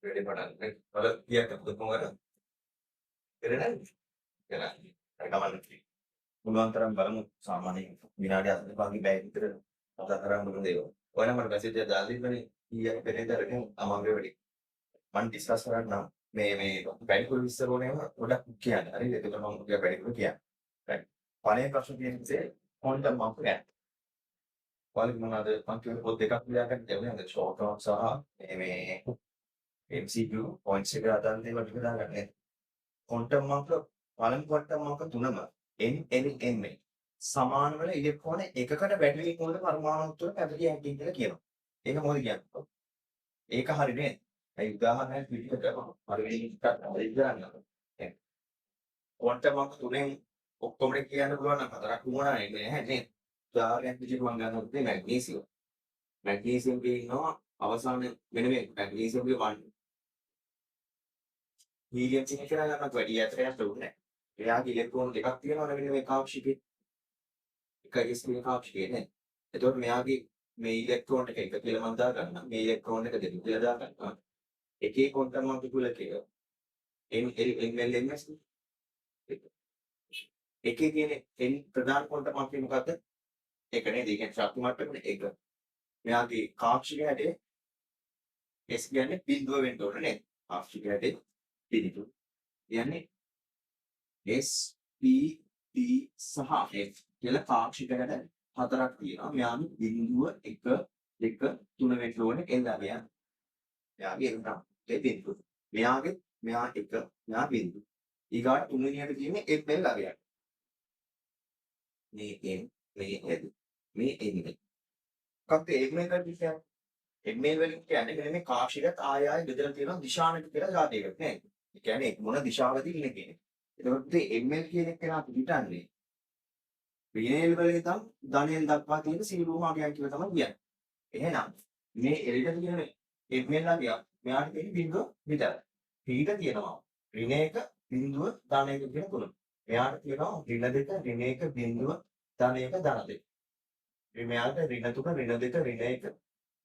Ready පටන් වල කීයක් අපද කොහොමද කරන්නේ කියලා රකමන්න පුළුවන් තරම් බලමු සාමාන්‍යයෙන් විනාඩි 45 පැය විතර කතා කරන්න ඕන දේවල්. ඔයාලා මට මැසේජ් එකක් දාලා තිබ්බනේ ඊයේ පෙරේදරකින් අමාරුවේ වැඩි. මම ඩිස්කස් කරන්නම් මේ වැඩිපුර විස්තර ඕනේම ගොඩක් කියන්න. හරිද? ඒකට මම ටික වැඩිපුර කියන්න. right. පළවෙනි ප්‍රශ්න තියෙන්නේ quantum of gap. ඔයාලගේ මොනවාද මම කියුවේ පොත් දෙකක් ලියා ගන්න තිබුණේ. අද short note සහ මේ MCQ points එක අදාළ දේවල් ටික දාගන්න. quantum of පළමු quantum of තුනම n සමාන වල ඉලෙක්ට්‍රෝන එකකට වැඩි වීම වල පරමාණු තුන පැවතිය හැකියි කියලා කියනවා. ඒක මොකද කියන්නේ? ඒක හරි නේද? ඒ උදාහරණයක් විදිහට පරිවේගිකක් හරි ගන්නවා. quantum of තුනෙන් ඔක්කොම කියන්න පුළුවන් නම් හතරක් වුණා නැහැ නේද? උදාහරණයක් විදිහට මම ගන්නකොට මැග්නීසියම්. මැග්නීසියම් කියනවා අවසාන වෙන මේ මැග්නීසියම් ගේ හීලියම් එක කියලා ගන්නත් වැඩි ඇතට යන්න ඕනේ නැහැ. එයාගේ ඉලෙක්ට්‍රෝන දෙකක් තියෙනවා වෙන මේ කාක්ෂිකේ. එකයි ස්පින් කාක්ෂිකේ නේ. එතකොට මෙයාගේ මේ ඉලෙක්ට්‍රෝන එක කියලා මම දා ගන්නවා. මේ ඉලෙක්ට්‍රෝන එක දෙක කියලා දා ගන්නවා. එකේ ක්වොන්ටම් මොලිකියුලර් එක NLMS එකේ තියෙන n ප්‍රධාන ක්වොන්ටම් මොලිකියුලර් මොකද්ද? ඒක නේද? ඒ කියන්නේ ශක්ති මට්ටමනේ ඒක. මෙයාගේ කාක්ෂික හැඩය S කියන්නේ බිඳුව වෙන්න ඕන නේද? කාක්ෂික හැඩය බිඳුව. කියන්නේ S P T සහ F කියලා පාක්ෂික හැඩ හතරක් තියෙනවා. මෙයාගේ බිඳුව 1 2 3 වෙන්න ඕනේ එල්ලගෙන. මෙයාගේ එල්ලම් බිඳුව. මෙයා 1 මෙයා බිඳුව. ඊගාට තුන්වෙනියට තියෙන්නේ එල් ළගයක්. මේ M මේ N. මොකක්ද එල් එකට කියන්නේ? එල් වලින් කියන්නේ මෙන්න මේ කාක්ෂිකත් ආය බෙදලා තියෙනවා දිශානක කියලා જાතියකට නේද? ඒ කියන්නේ මොන දිශාවද ඉන්නේ කියන්නේ. එතකොට ML කියන එක නා පිටින්නේ ඍණේල් වල ඉඳන් ධනේල් දක්වා තියෙන සීළු භාගයක් කියලා තමයි කියන්නේ. එහෙනම් මේ එල්ට තියෙන ML ලාගිය මෙයාට තියෙන බිඳුව විතරයි. පීට තියෙනවා ඍණ 1 බිඳුව ධන 1 කියන තුන. මෙයාට තියෙනවා ඍණ 2 ඍණ 1 බිඳුව ධන 1 ධන 2. මෙයාට ඍණ 3 ඍණ 2 ඍණ 1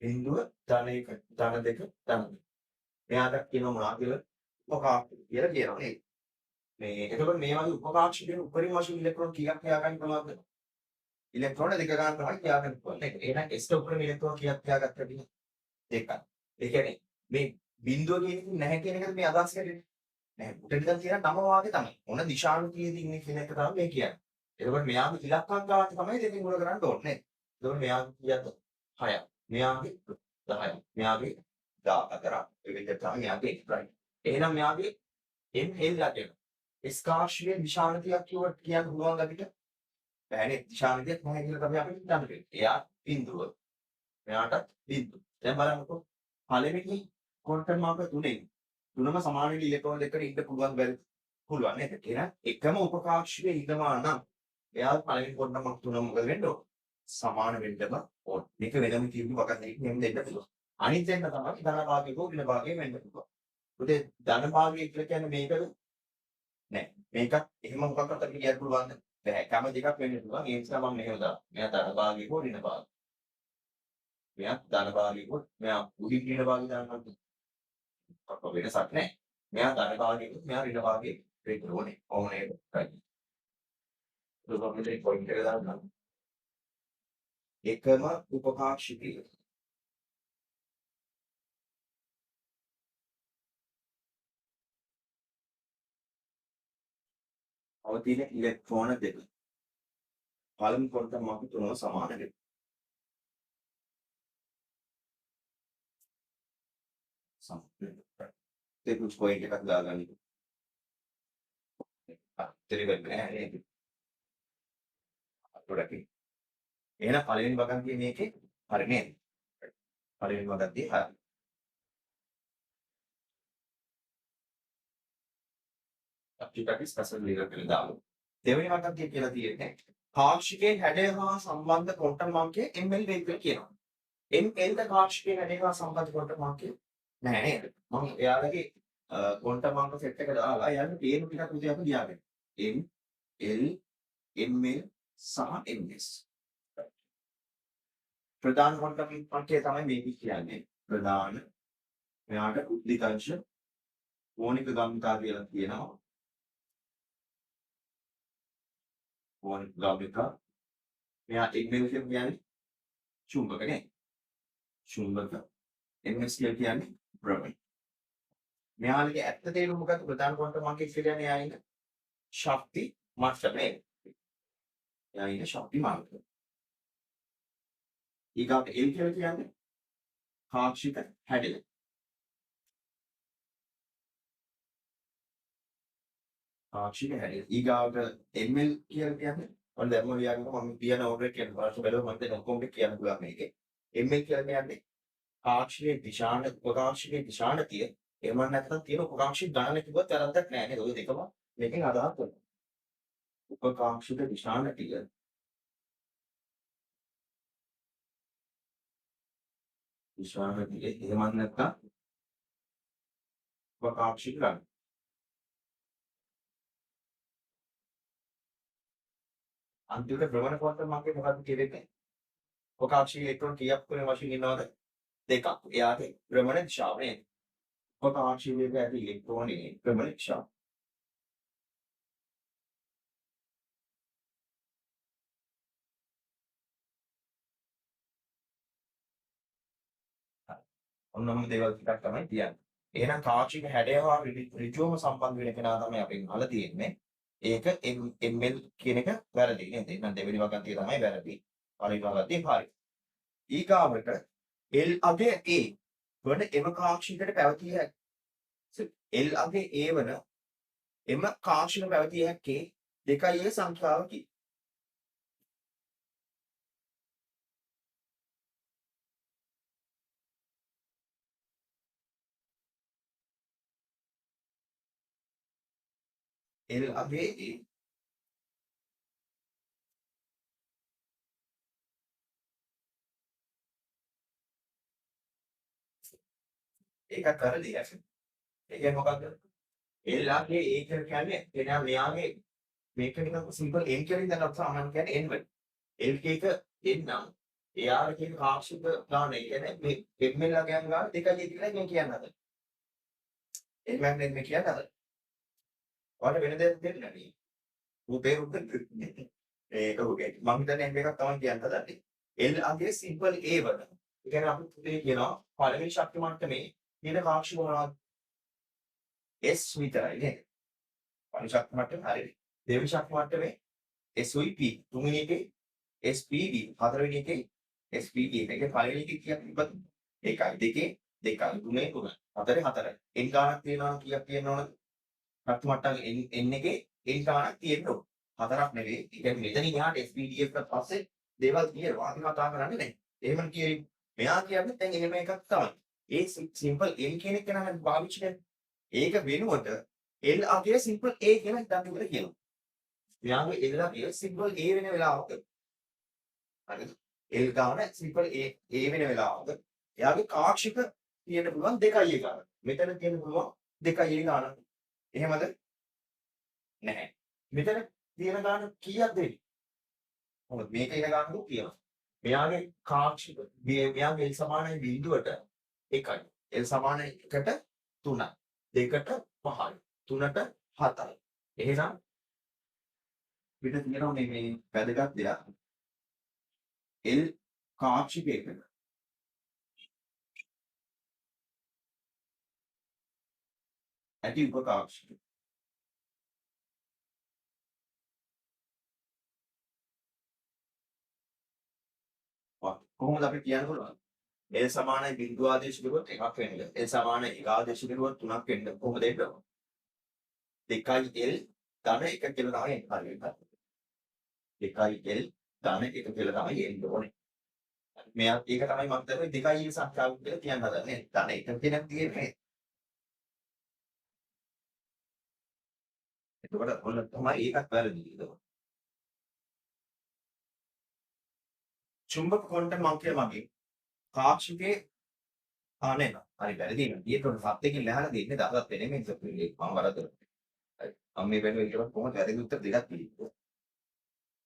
බිඳුව ධන 1 ධන 2 ධන 2. මෙයාට කියනවා මොනවා කියලා උපකාක්ෂික කියලා කියනවා නේද? මේ එතකොට මේ වගේ උපකාක්ෂිකේ උපරිම වශයෙන් ඉලෙක්ට්‍රෝන කීයක් තියාගන්න පුළුවන්ද? ඉලෙක්ට්‍රෝන දෙක ගන්න තමයි තියාගන්න පුළුවන්. නේද? එහෙනම් S ට උපරිම ඉලෙක්ට්‍රෝන කීයක් තියාගත්තද කියලා? දෙකක්. ඒ කියන්නේ මේ බිඳුව කියන එක නැහැ කියන එකද මේ අදහස් කරන්නේ? නැහැ. උඩින් තියෙන නම වාගේ තමයි. මොන දිශානුකීයද ඉන්නේ කියන එක තමයි මේ කියන්නේ. එතකොට මෙයාගේ ඉලක්කම් ගාවට තමයි දෙකෙන් ගුණ කරන්න ඕනේ නේද? එතකොට මෙයාගේ කීයද? 6ක්. මෙයාගේ 10ක්. මෙයාගේ 14ක්. ඒ විදිහට තමයි මෙයාගේ right. එහෙනම් මෙයාගේ ML ලැබෙනවා. ස්කාර්ශයේ දිශානතියක් කියන්න පුළුවන් අපිට. බෑනේ දිශානතියක් නැහැ කියලා තමයි අපිට හිතන්නේ. එයා බිඳුව. මෙයාටත් බිඳුව. දැන් බලන්නකෝ. පළවෙනි ක්වොන්ටම් මාර්ග තුනම සමාන වෙන ඉලෙක්ට්‍රෝන දෙකකට ඉන්න පුළුවන් බැරි පුළුවන් නේද? එහෙනම් එකම උපකාක්ෂිකයේ ඉඳවා නම් එයා පළවෙනි ක්වොන්ටම් මාර්ග තුන මොකද වෙන්න ඕන? සමාන වෙන්නම ඕන. මේක වෙනම කිව්ව වගක් නෙමෙයි දෙන්න පුළුවන්. අනිත් දෙන්න තමයි ධන භාගයක ඍණ භාගයේ වෙන්න පුළුවන්. උදේ ධන භාගය කියලා කියන්නේ මේකද? නෑ. මේකත් එහෙම මොකක්වත් අපිට කියන්න පුළුවන්ද? බෑ. කම දෙකක් වෙන්න පුළුවන්. ඒ නිසා මම මෙහෙම දානවා. මෙයා ධන භාගයේ හෝ ඍණ භාගය. මෙයා ධන භාගයේ හෝ මෙයා උඩින් ඍණ භාගය දානවා. අප වෙනසක් නෑ. මෙයා ධන භාගයේ හෝ මෙයා ඍණ භාගයේ වෙන්න ඕනේ. ඕනේ right. ඒක අපිට පොයින්ට් එක දාන්න. එකම උපකාක්ෂිකය. අවතින ඉලෙක්ට්‍රෝන දෙක. පළමු ක්වොන්ටම් මාර්ග තුනම සමාන වෙනවා. ඒක පොයින්ට් එකක් දාගන්න. තේරෙන්නේ නැහැ නේද? ගොඩක්. එහෙනම් පළවෙනි වගන්තිය මේකේ හරි නේද? පළවෙනි වගන්තිය හරි. අපි ස්පෙෂල් ලීඩර් කියලා දාමු. දෙවෙනි වගන්තිය කියලා තියෙන්නේ පාක්ෂිකයේ හැඩය හා සම්බන්ධ ක්වොන්ටම් මාර්ගයේ ml වේග කියලා කියනවා. ml ද පාක්ෂිකයේ හැඩය හා සම්බන්ධ ක්වොන්ටම් මාර්ගය නෑ නේද? මම එයාලගේ ක්වොන්ටම් මාර්ග සෙට් එක දාලා එයාලගේ තේරුම ටිකක් විදිහට අපි ලියාගන්න. m l ml සහ ms. ප්‍රධාන ක්වොන්ටම් මාර්ගය තමයි මේක කියන්නේ. ප්‍රධාන මෙයාට උද්දීකංශ කෝණික ගම්මිතා කියලා කියනවා. කෝණික ගම්මිතා මෙයා ml කියන්නේ චුම්බක නේ. චුම්බක ms කියන්නේ භ්‍රමණ. මෙයාලගේ ඇත්ත තේරුම මොකක්ද? ප්‍රධාන ක්වොන්ටම් මාර්ගය කියන්නේ එයා ඉන්න ශක්ති මට්ටමේ. එයා ඉන්න ශක්ති මාර්ගය. ඊගාට L කියලා කියන්නේ පාක්ෂික හැඩය. පාක්ෂික හැඩය. ඊගාට ml කියලා කියන්නේ මම දැම්ම ලියන්නකො මම කියන ඕඩර් කියන පාර්ශ්ව බැලුවා මම දැන් ඔක්කොම කියන්න පුළුවන් මේකේ. ml කියලා කියන්නේ පාක්ෂිකයේ දිශාන උපපාක්ෂිකයේ දිශානතිය එහෙම නැත්නම් තියෙන උපපාක්ෂික ගණන කිව්වත් වැරද්දක් නෑ නේද? ඔය දෙකම මේකෙන් අදහස් කරනවා. උපපාක්ෂික දිශානතිය දිශානතිය එහෙම නැත්නම් උපපාක්ෂික ගණන. අන්තිමට භ්‍රමණ ක්වොන්ටම් මාර්ගය මොකක්ද කියන්නේ? උපපාක්ෂික ඉලෙක්ට්‍රෝන කීයක් වෙන වශයෙන් ඉන්නවද? දෙකක්. එයාගේ භ්‍රමණ දිශාව නේද? උපපාක්ෂිකයක ඇති ඉලෙක්ට්‍රෝනයේ භ්‍රමණ දිශාව. ඔන්නම දේවල් ටිකක් තමයි කියන්නේ. එහෙනම් කාක්ෂික හැඩය හා ඍජුවම සම්බන්ධ වෙන කෙනා තමයි අපෙන් අහලා තියෙන්නේ. ඒක ml කියන එක වැරදි නේද? එහෙනම් දෙවෙනි වගන්තිය තමයි වැරදි. පළවෙනි වගන්තිය හරි. ඊගාවට L අගය A වන එම කාක්ෂිකයට පැවතිය හැකි. L අගය A වන එම කාක්ෂික පැවතිය හැක්කේ 2A සංඛ්‍යාවකි. L අගය A ඒකත් වැරදි ඇයි? ඒ කියන්නේ මොකක්ද? L අගය A කියලා කියන්නේ එනවා මෙයාගේ මේක නිකන් සිම්පල් n කියලා ඉඳන් අප්සාම කියන්නේ n වල. L එක n නම් එයාගේ කියන කාක්ෂික ගාන ඒ කියන්නේ මේ ml අගයන් ගාන 2යි කියලා මම කියන්න හදන්නේ. ඒ මම මේ කියන්න හදන්නේ. ඔයාලට වෙන දෙයක් දෙන්නේ නැහැ. රූපේ රූප ඒක ඔගේ මම හිතන්නේ මේකක් තමයි කියන්න හදන්නේ. L අගයේ සිම්පල් A වල. ඒ කියන්නේ අපි පුතේ කියනවා පළවෙනි ශක්ති මට්ටමේ තියෙන කාක්ෂික මොනවද? S විතරයි නේද? පළවෙනි ශක්ති මට්ටම හරියට. දෙවෙනි ශක්ති මට්ටමේ SOP තුන්වෙනි එකේ SPD හතරවෙනි එකේ SPD එකේ පළවෙනි එකේ කීයක් තිබ්බද? ඒකයි දෙකේ දෙකයි තුනේ තුන හතරේ හතරයි. n ගානක් තියෙනවා නම් කීයක් තියෙනවද? ශක්ති මට්ටම n එකේ n ගානක් තියෙන්න ඕන. හතරක් නෙවෙයි. ඒ කියන්නේ මෙතනින් එහාට SPDF කට පස්සේ දේවල් කියනවා. අපි කතා කරන්නේ නැහැ. එහෙම කියයි. මෙයා කියන්නේ දැන් එහෙම එකක් තමයි. ඒ සිම්පල් n කියන එක නම් භාවිත කරන්නේ. ඒක වෙනුවට L අගය සිම්පල් A කියලා හිතන්න කියලා කියනවා. මෙයාගේ L අගය සිම්පල් A වෙන වෙලාවක හරිද? L ගාන සිම්පල් A වෙන වෙලාවක එයාගේ කාක්ෂික තියෙන්න පුළුවන් 2යි ගාන. මෙතන තියෙන්න පුළුවන් 2යි ගාන. එහෙමද? නැහැ. මෙතන තියෙන ගාන කීයක්ද වෙන්නේ? මොකද මේක ඉන ගාන දුක් කියනවා. මෙයාගේ කාක්ෂික මෙයාගේ L සමානයි බිඳුවට 1යි. L සමානයි 1ට 3යි. 2ට 5යි. 3ට 7යි. එහෙනම් පිට තියෙනවා මේ වැදගත් දෙයක්. L කාක්ෂිකයක ඇති උපකාක්ෂික කොහොමද අපි කියන්න පුළුවන්? L සමානයි බිංදු ආදේශ කරුවොත් එකක් වෙන්න. L සමානයි එක ආදේශ කරුවොත් තුනක් වෙන්න. කොහොමද ඒක? 2L ධන 1 කියලා තමයි එන්න හරියට. 2L ධන 1 කියලා තමයි එන්න ඕනේ. මෙයා ඒක තමයි මම හිතන්නේ 2L සංඛ්‍යාව කියලා කියන්න හදන්නේ. ධන 1 කියන තියෙන්නේ. එතකොට ඔන්න තමයි ඒකත් වැරදි. චුම්බක කොන්ට මං කියලා මගේ කාක්ෂිකේ නෑ හරි වැරදි නේ. ඒකට සත්‍යකින් ලහලා දෙන්නේ 10ක් වෙන මේ ඉස්සෙල්ලා මම වරදොන. හරි. මම මේ වෙනුවෙන් ඊට කොහොමද වැරදි උත්තර දෙකක් දෙන්නේ.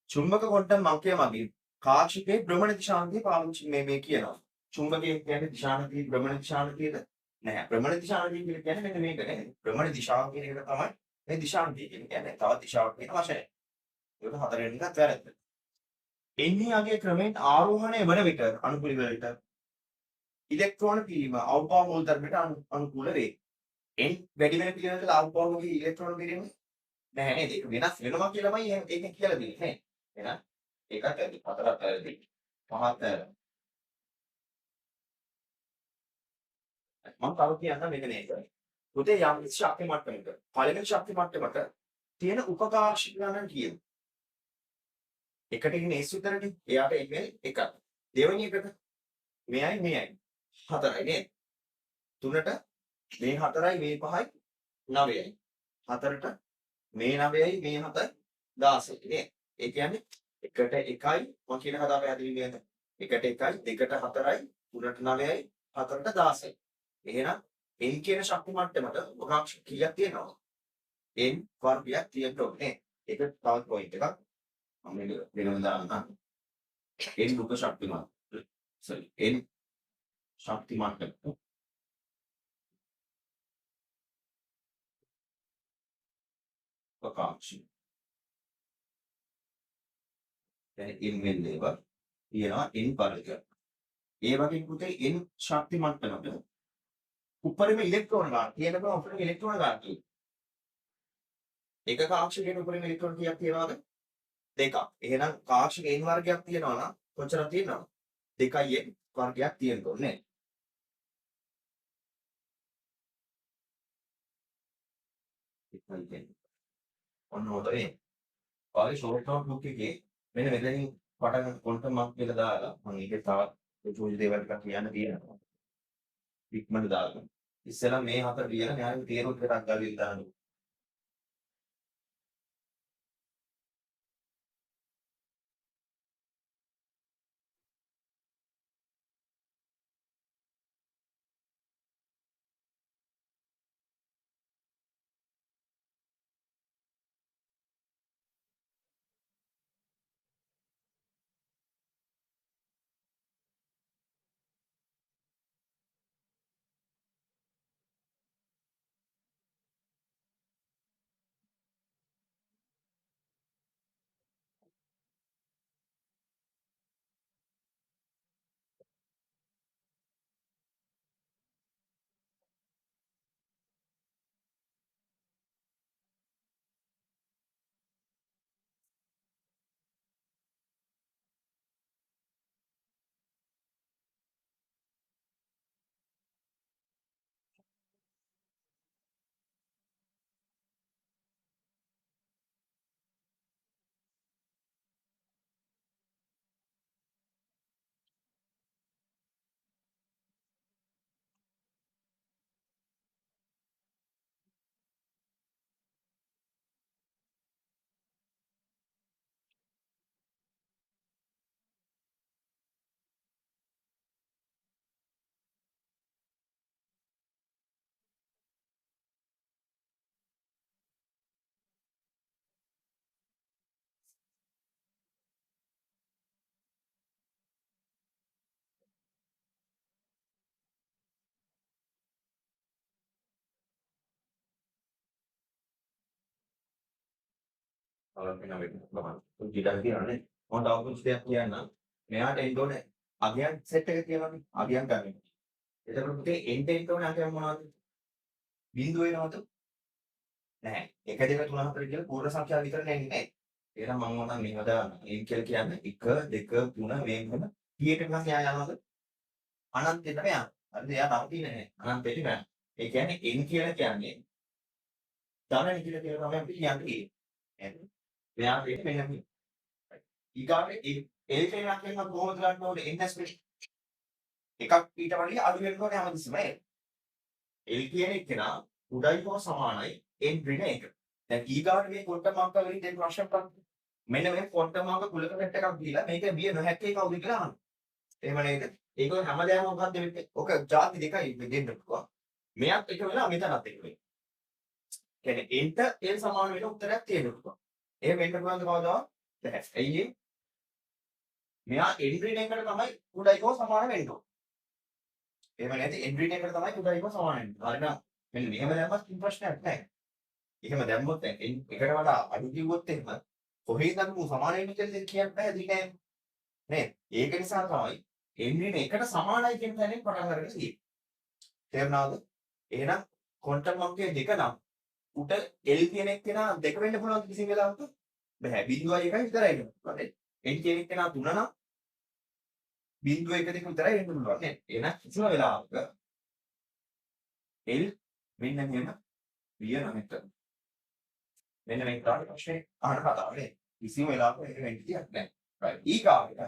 චුම්බක කොන්ට මං කියලා මගේ කාක්ෂිකේ භ්‍රමණ දිශාන්තිය පාවිච්චි මේ කියනවා. චුම්බකයේ කියන්නේ දිශාන්තිය භ්‍රමණ දිශාන්තියද? නෑ. භ්‍රමණ දිශාන්තිය කියලා කියන්නේ මෙන්න මේක නේ. භ්‍රමණ දිශාව කියන එක තමයි මේ දිශාන්තිය කියන්නේ. තවත් දිශාවක් කියන වචනය. ඒක හතරවෙනි එකත් වැරද්ද. එන්නේ යගේ ක්‍රමෙන් ආරෝහණය වන විට අනුකූල වලට ඉලෙක්ට්‍රෝන පිරීම අවබෝධ මූල ධර්මයට අනුකූල වේ. n වැඩි වෙන පිළිවෙලට අවබෝධයේ ඉලෙක්ට්‍රෝන පිරීම නැහැ නේද? ඒක වෙනස් වෙනවා කියලාමයි ඒක කියලා දෙන්නේ නේ. එහෙනම් ඒකත් ඇති. හතරක් ඇති. පහත් මම කව කියන්න මෙන්න මේක. පුතේ යම් ශක්ති මට්ටමක පළවෙනි ශක්ති මට්ටමක තියෙන උපකාශී ගණන් කියන එකට ඉන්නේ S විතරනේ. එයාට එන්නේ එකක්. දෙවෙනි එකට මෙයයි හතරයි නේද? තුනට මේ හතරයි මේ පහයි 9යි. හතරට මේ 9යි මේ 7යි 16යි නේද? ඒ කියන්නේ එකට 1යි මම කියන කතාව පැහැදිලි නේද? එකට 1යි දෙකට 4යි තුනට 9යි හතරට 16යි. එහෙනම් n කියන ශක්ති මට්ටමට උපකාක්ෂ කීයක් තියෙනවද? n වර්ගයක් තියෙන්න ඕනේ. ඒක තවත් පොයින්ට් එකක්. මම වෙනම දාන්නම්. n දුක ශක්තිමාන. sorry n ශක්තිමාන උපකාක්ෂ. දැන් n වෙන්නේ ඒවා තියෙනවා n වර්ගයක්. ඒ වගේ පුතේ n ශක්ති මට්ටමක උපරිම ඉලෙක්ට්‍රෝන ගන්න කියනකොට උපරිම ඉලෙක්ට්‍රෝන ගන්න තියෙනවා. එක කාක්ෂිකයක උපරිම ඉලෙක්ට්‍රෝන කීයක් තියෙනවද? දෙකක්. එහෙනම් කාක්ෂික n වර්ගයක් තියෙනවා නම් කොච්චරක් තියෙනවද? 2යි n වර්ගයක් තියෙන්න ඕනේ. ඔන්න හොතේ. ඔයාලගේ ෂෝට් නෝට් බුක් එකේ මෙන්න මෙතනින් පටන් කොන්ටම් මාක් කියලා දාලා මම ඒකේ තවත් චූටි දේවල් ටිකක් කියන්න තියෙනවා. ඉක්මනට දාගන්න. ඉස්සෙල්ලා මේ හතර ලියලා න්යායෙ තේරුම් ටිකක් ගාවිල් දාන්න. වෙන වෙන බලන්න. කුජිලා කියනනේ. මම තව කුස්තියක් කියන්නම්. මෙයාට එන්න ඕනේ අගයන් සෙට් එක කියනවානේ. අගයන් ගන්න. එතකොට පුතේ එන්න ඕනේ අගයන් මොනවද? බිංදුව වෙනවද? නැහැ. 1 2 3 4 කියලා පූර්ණ සංඛ්‍යා විතර නැන්නේ නැහැ. එහෙනම් මම මොනවා මේව දාන්න. n කියලා කියන්නේ 1 2 3 මේ වෙන T එකට නම් එයා යනවාද? අනන්තයටම යනවා. හරිද? එයා නවතින්නේ නැහැ. අනන්තයට යනවා. ඒ කියන්නේ n කියලා කියන්නේ ධන නිකිල කියලා තමයි අපි කියන්නේ. නේද? මෙයා වෙන්නේ මෙන්න මේ. ඊගාට L කියලා කියනවා කොහොමද ගන්න ඕනේ? n ස්පේස් එකක් ඊට වඩා අඩු වෙන්න ඕනේ හැමතිස්සෙම නේද? L කියන එක නා උඩයි හෝ සමානයි n ඍණ 1. දැන් ඊගාට මේ ක්වොන්ටම් අංක වලින් දෙන්න ප්‍රශ්න කරන්න. මෙන්න මේ ක්වොන්ටම් අංක කුලක සෙට් එකක් දීලා මේක විය නොහැක්කේ කවුද කියලා අහන්න. එහෙම නේද? ඒක හැමදාම මොකක්ද වෙන්නේ? ඔක ಜಾති දෙකයි දෙන්න පුළුවන්. මෙයත් එක වෙලා මෙතනත් එක වෙලා. කියන්නේ nට l සමාන වෙන උත්තරයක් තියෙන්න පුළුවන්. එහෙම වෙන්න පුළුවන්ද කවදාවත්? බැහැ. ඇයි ඒ? මෙයා n ඍණ 1කට තමයි උඩයි හෝ සමාන වෙන්න ඕනේ. එහෙම නැති n ඍණ 1කට තමයි උඩයි හෝ සමාන වෙන්නේ. හරිනම් මෙන්න මෙහෙම දැම්මත් කිසි ප්‍රශ්නයක් නැහැ. එහෙම දැම්මොත් දැන් එකට වඩා අඩු කිව්වොත් එහෙම කොහේද අපි සමාන වෙන්නේ කියලා කියන්න බෑ දිනේ නේද? ඒක නිසා තමයි n එකට සමානයි කියන තැනින් පටන් අරගෙන තියෙන්නේ. තේරුණාද? එහෙනම් ක්වොන්ටම් අංකය දෙක නම් උට L කියන එක්කෙනා දෙක වෙන්න පුළුවන් කිසි වෙලාවක බෑ. 0.1 විතරයි වෙන්න පුළුවන් නේද? n කියන එක්කෙනා තුන නම් 0.1 දෙක විතරයි වෙන්න පුළුවන් නේද? එහෙනම් කිසිම වෙලාවක L මෙන්න මෙහෙම විය නොහැක. මෙන්න මේක තමයි ප්‍රශ්නේ අහන කතාව නේද? කිසිම වෙලාවක ඒක වෙන්න දෙයක් නැහැ. right. ඊගාවට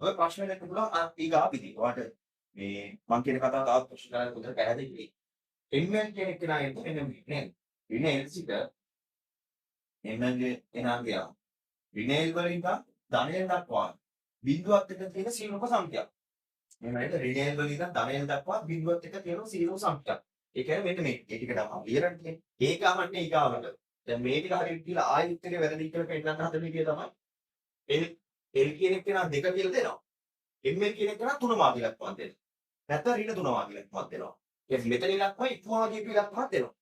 ඔය ප්‍රශ්නේ දෙන්න පුළුවන් ඊගා පිටි. ඔයාලට මේ මම කියන කතාව තාත් ප්‍රශ්න කරලා උදේ පැහැදිලි. එන්වෙන් කියන එක නෑ එන්නේ නේද? ඍණ L සිට එන්නගේ එනාගියා. ඍණ L වලින් ඉඳන් ධනයෙන් දක්වා බිඳුවත් එක්ක තියෙන සීලක සංඛ්‍යාව. එහෙම නේද? ඍණ L වලින් ඉඳන් ධනයෙන් දක්වා බිඳුවත් එක්ක තියෙන සීලක සංඛ්‍යාව. ඒ කියන්නේ මෙන්න මේ ටික තමයි ලියලා තියෙන්නේ. ඒක අහන්නේ ඊගාවට. දැන් මේ ටික හරියට කියලා ආයෙත් උත්තරේ වැරදි කියලා පෙන්නන්න හදන එකේ තමයි L කියන එක නා දෙක කියලා දෙනවා. M කියන එක නා තුන මාර්ග ඉලක්කමක් දෙනවා. නැත්නම් ඍණ තුන මාර්ග ඉලක්කමක් දෙනවා. ඒ මෙතන ඉලක්කම ඉක්මවා ගිය ඉලක්කමක් දෙනවා.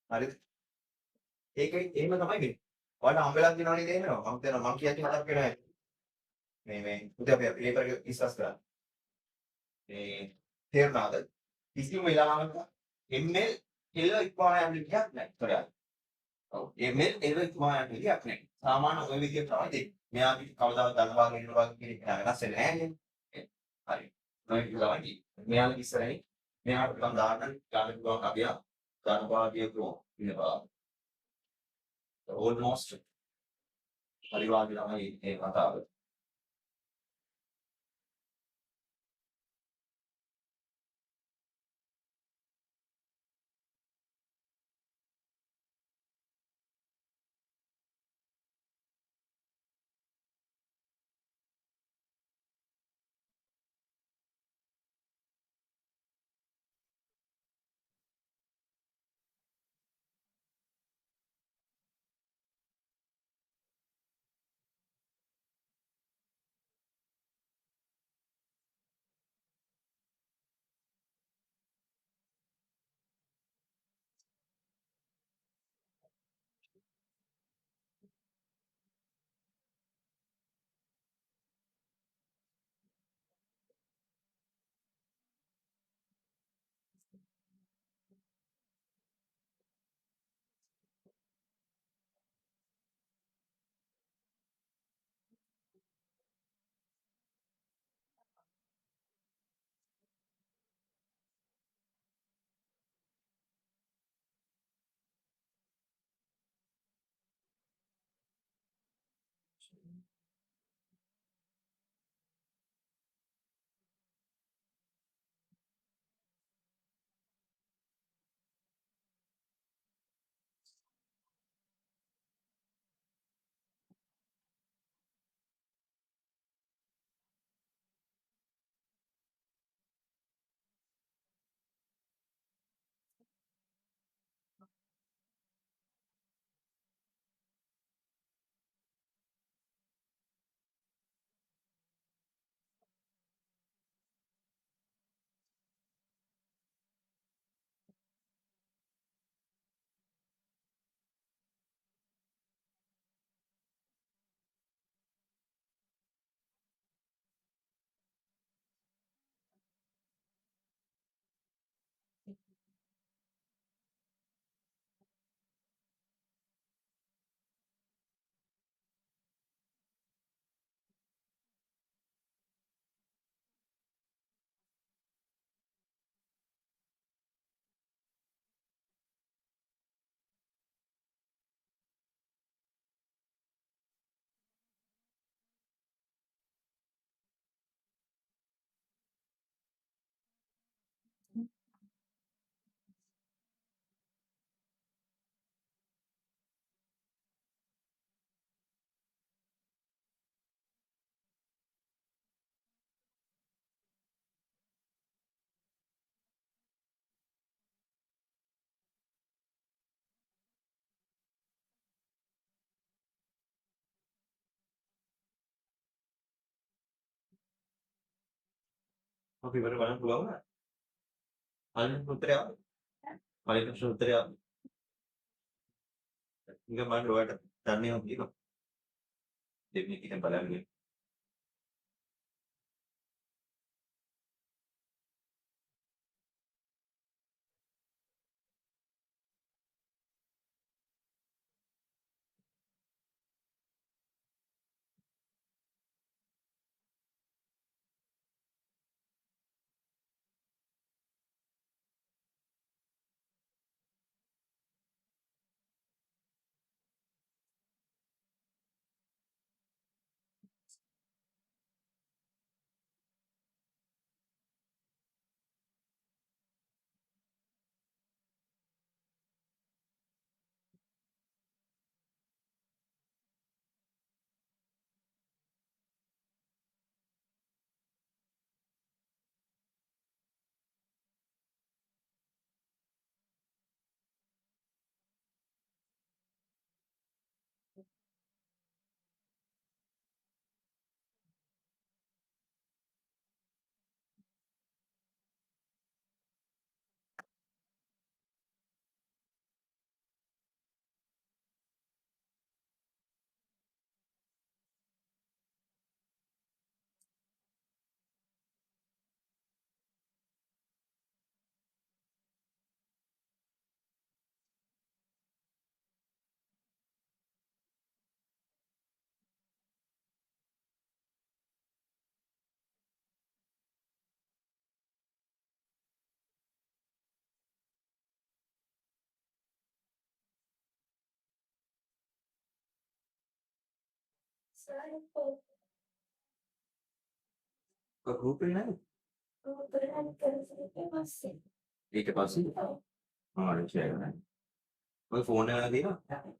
හරිද? ඒකයි එහෙම තමයි වෙන්නේ. ඔයාලට හම්බෙලා තියෙනවා නේද එහෙම? මම කියනවා මම කියන්නේ මතක් වෙනවා. මේ උදේ අපි පේපර් එක ඩිස්කස් කරා. මේ තේරුණාද? කිසිම වෙලාවක ML එල්ල ඉක්මවා යන්න විදියක් නැහැ. හරිද? ඔව්. ML එල්ල ඉක්මවා යන්න විදියක් නැහැ. සාමාන්‍ය ওই විදියට තමයි දෙන්නේ. මෙයා කවදාවත් දන්නවා කියනවා කියන එක වෙනස් වෙන්නේ නැහැ නේද? හරි. ඔය විදිහයි. මෙයාගේ ඉස්සරහින් මෙයාට පුළුවන් දාන්න ගන්න පුළුවන් කවිය ධනභාගිය ක්‍රම ඉන්නවා. almost පරිවාදී තමයි මේ කතාව. අපි ඉවර බලන්න පුළුවන් නේද? පළවෙනි උත්තරය ආවා. පළවෙනි ප්‍රශ්න උත්තරය ආවා. නිකන් බලන්න ඔයාලට දන්නේ නැවුම් තියෙනවා. දෙවෙනි එකෙන් බලන්න. රූපේ නැහැ. ඊට පස්සේ ෂෙයාර් කරන්න. ඔය ෆෝන් එක තියෙනවා.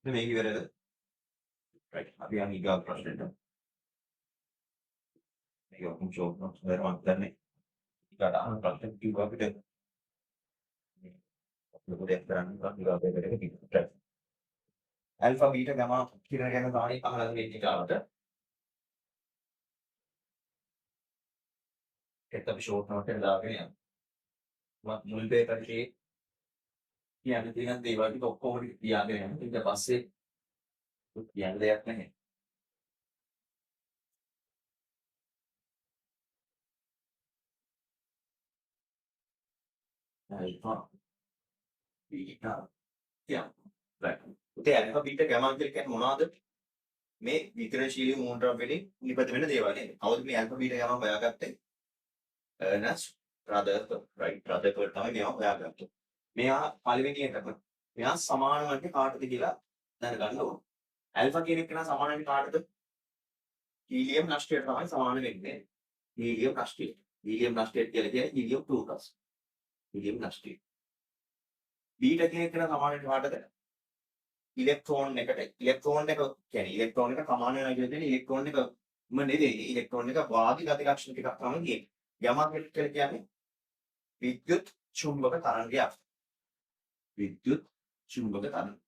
මේක ඉවරද? රයිට්. අපි යන් ඊගා ප්‍රශ්නෙට. මේක ඔක්කොම ෂෝට් නෝට්ස් වල මම දන්නේ. ඊකට අහන ප්‍රශ්න කිව්වා අපිට ලොකු දෙයක් කරන්න බෑ ඊගා පේපර් එක කිව්වා. ඇල්ෆා බීටා ගාමා කියන ගැන තමයි අහලා තියෙන්නේ ඊට. ඒත් අපි ෂෝට් නෝට් එක දාගෙන යනවා. මුල් පේපර් එකේ කියන්න තියෙන දේවල් ටික ඔක්කොම තියාගෙන යනවා. ඊට පස්සේ කියන්න දෙයක් නැහැ. ඇල්ෆා බීටා උතේ ඇල්ෆා බීටා ගාමා කියලා කියන්නේ මොනවද? මේ විකිරණශීලී මූලද්‍රව්‍ය වලින් නිපද වෙන දේවල් නේද? කවුද මේ ඇල්ෆා බීටා ගාමා හොයාගත්තේ? Ernest Rutherford. රයිට්. රදර්ෆර්ඩ් තමයි මේවා හොයාගත්තේ. මෙයා පළවෙනි එකම මෙයා සමාන වන්නේ කාටද කියලා දැනගන්න ඕන. ඇල්ෆා කියන එක නා සමාන වන්නේ කාටද? හීලියම් නෂ්ටයට තමයි සමාන වෙන්නේ. හීලියම් නෂ්ටය. හීලියම් නෂ්ටය කියලා කියන්නේ හීලියම් 2 ප්ලස්. හීලියම් නෂ්ටය. බීටා කියන එක නා සමාන වෙන්නේ කාටද? ඉලෙක්ට්‍රෝන එකට. ඉලෙක්ට්‍රෝන එක කියන්නේ ඉලෙක්ට්‍රෝන එක සමාන වෙනවා කියන දේ ඉලෙක්ට්‍රෝන එකම නෙවෙයි. ඉලෙක්ට්‍රෝන එක වාදී ගති ලක්ෂණ ටිකක් තමයි කියන්නේ. ගාමා කියලා කියන්නේ විද්‍යුත් චුම්බක තරංගයක්. විද්‍යුත් චුම්බක තරංග.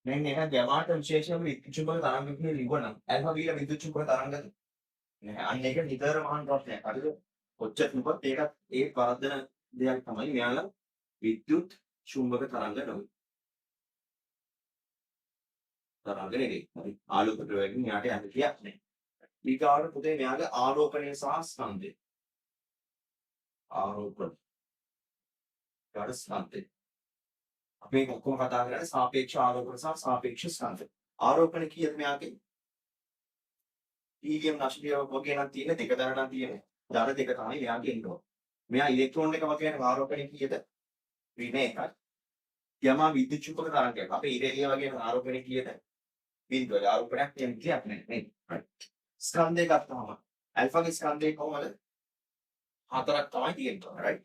දැන් එන ගැමාට විශේෂයෙන්ම විද්‍යුත් චුම්බක තරංග කියන ලිව්වනම් ඇල්ෆා බීටා විද්‍යුත් චුම්බක තරංගද නැහැ. අන්න ඒක නිතරම අහන ප්‍රශ්නයක්. හරිද? කොච්චර කිව්වත් ඒකත් ඒ වර්ධන දෙයක් තමයි මෙයාලා විද්‍යුත් චුම්බක තරංග නෙවෙයි. තරංග නෙවෙයි. හරි. ආලෝක ප්‍රවේගයෙන් යාට යන්න දෙයක් නැහැ. ඊගාවට පුතේ මෙයාගේ ආරෝපණය සහ ස්කන්ධය. ආරෝපණ. ඊට ස්කන්ධය. අපි මේක ඔක්කොම කතා කරන්නේ සාපේක්ෂ ආරෝපණ සහ සාපේක්ෂ ස්කන්ධ. ආරෝපණ කීයද මෙයාගේ? හීලියම් නෂ්ටය වගේ නම් තියෙන දෙක දරණක් තියෙන. දර දෙක තමයි මෙයාගේ ඉන්නවා. මෙයා ඉලෙක්ට්‍රෝන එක වගේ යන ආරෝපණය කීයද? ඍණ එකයි. ගාමා විද්‍යුත් චුම්බක තරංගයක්. අපේ ඉරේලිය වගේ යන ආරෝපණය කීයද? බිඳුව ආරෝපණයක් කියන විදියක් නැහැ නේද? හරි. ස්කන්ධය ගත්තාම ඇල්ෆාගේ ස්කන්ධය කොහමද? හතරක් තමයි තියෙන්නේ. right?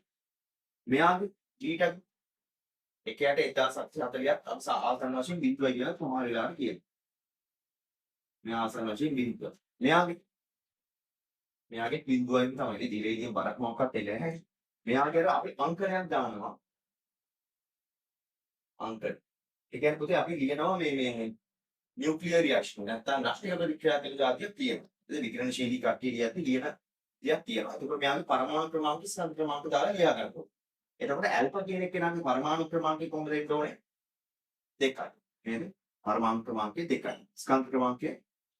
මෙයාගේ බීටා එකයට 1740ක් ආසන්න වශයෙන් බිඳුවයි කියලා සමහර වෙලාවට කියනවා. මෙයා ආසන්න වශයෙන් බිඳුව. මෙයාගේ බිඳුවයින් තමයි දිවේලිය බරක් මොකක්වත් එන්නේ නැහැ. මෙයාගේ අපි අංකණයක් දානවා. අංක. ඒ කියන්නේ පුතේ අපි ලියනවා මේ නියුක්ලියර් රියැක්ෂන් නැත්නම් රශ්මික ප්‍රතික්‍රියා කියලා જાතියක් තියෙනවා. ඒක විකිරණශීලී කට්ටිය ලියද්දි ලියන දෙයක් තියෙනවා. ඒක මෙයාගේ පරමාණු ක්‍රමාංක ස්කන්ධ ක්‍රමාංක දාලා ලියා ගන්න ඕනේ. එතකොට ඇල්ෆා කියන එකේනාගේ පරමාණු ක්‍රමාංකය කොහොමද දෙන්න ඕනේ? 2යි. නේද? පරමාණු ක්‍රමාංකය 2යි. ස්කන්ධ ක්‍රමාංකය